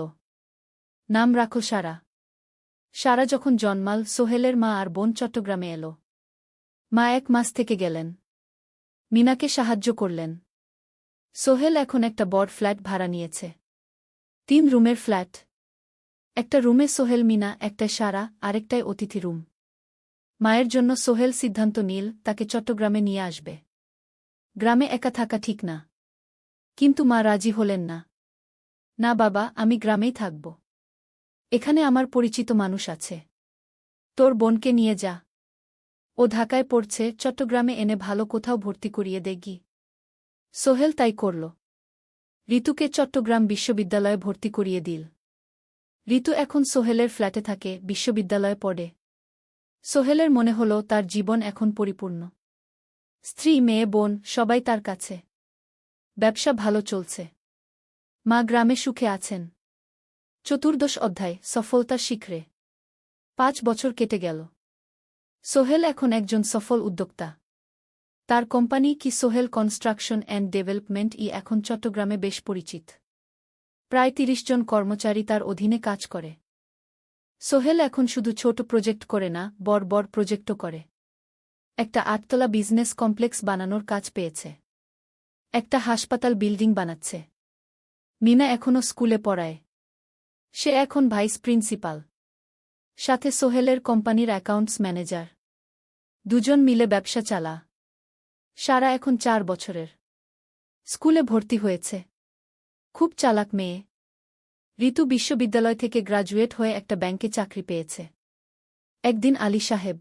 Speaker 1: নাম রাখল সারা। সারা যখন জন্মাল, সোহেলের মা আর বোন চট্টগ্রামে এল। মা ১ মাস থেকে গেলেন। মিনাকে সাহায্য করলেন। সোহেল এখন একটা বড় ফ্ল্যাট ভাড়া নিয়েছে। ৩ রুমের ফ্ল্যাট। একটা রুমে সোহেল, মিনা, একটায় সারা, আরেকটায় অতিথি রুম। মায়ের জন্য সোহেল সিদ্ধান্ত নিল তাকে চট্টগ্রামে নিয়ে আসবে। গ্রামে একা থাকা ঠিক না। কিন্তু মা রাজি হলেন না। না বাবা, আমি গ্রামেই থাকব। এখানে আমার পরিচিত মানুষ আছে। তোর বোনকে নিয়ে যা। ও ঢাকায় পড়ছে, চট্টগ্রামে এনে ভালো কোথাও ভর্তি করিয়ে দেগি। সোহেল তাই করল। ঋতুকে চট্টগ্রাম বিশ্ববিদ্যালয়ে ভর্তি করিয়ে দিল। ঋতু এখন সোহেলের ফ্ল্যাটে থাকে, বিশ্ববিদ্যালয়ে পড়ে। সোহেলের মনে হল তার জীবন এখন পরিপূর্ণ। স্ত্রী, মেয়ে, বোন সবাই তার কাছে। ব্যবসা ভালো চলছে। মা গ্রামে সুখে আছেন। ১৪ অধ্যায় সফলতার শিখরে। ৫ বছর কেটে গেল। সোহেল এখন একজন সফল উদ্যোক্তা। তার কোম্পানি কি সোহেল কনস্ট্রাকশন অ্যান্ড ডেভেলপমেন্ট এখন চট্টগ্রামে বেশ পরিচিত। প্রায় ৩০ জন কর্মচারী তার অধীনে কাজ করে। সোহেল এখন শুধু ছোট প্রজেক্ট করে না, বড় বড় প্রজেক্টও করে। একটা ৮তলা বিজনেস কমপ্লেক্স বানানোর কাজ পেয়েছে। একটা হাসপাতাল বিল্ডিং বানাচ্ছে। মিনা এখনও স্কুলে পড়ায়। সে এখন ভাইস প্রিন্সিপাল। সাথে সোহেলের কোম্পানির অ্যাকাউন্টস ম্যানেজার। দুজন মিলে ব্যবসা চালা। সারা এখন ৪ বছরের। স্কুলে ভর্তি হয়েছে। খুব চালাক মেয়ে। ঋতু বিশ্ববিদ্যালয় থেকে গ্রাজুয়েট হয়ে একটা ব্যাংকে চাকরি পেয়েছে। একদিন আলী সাহেব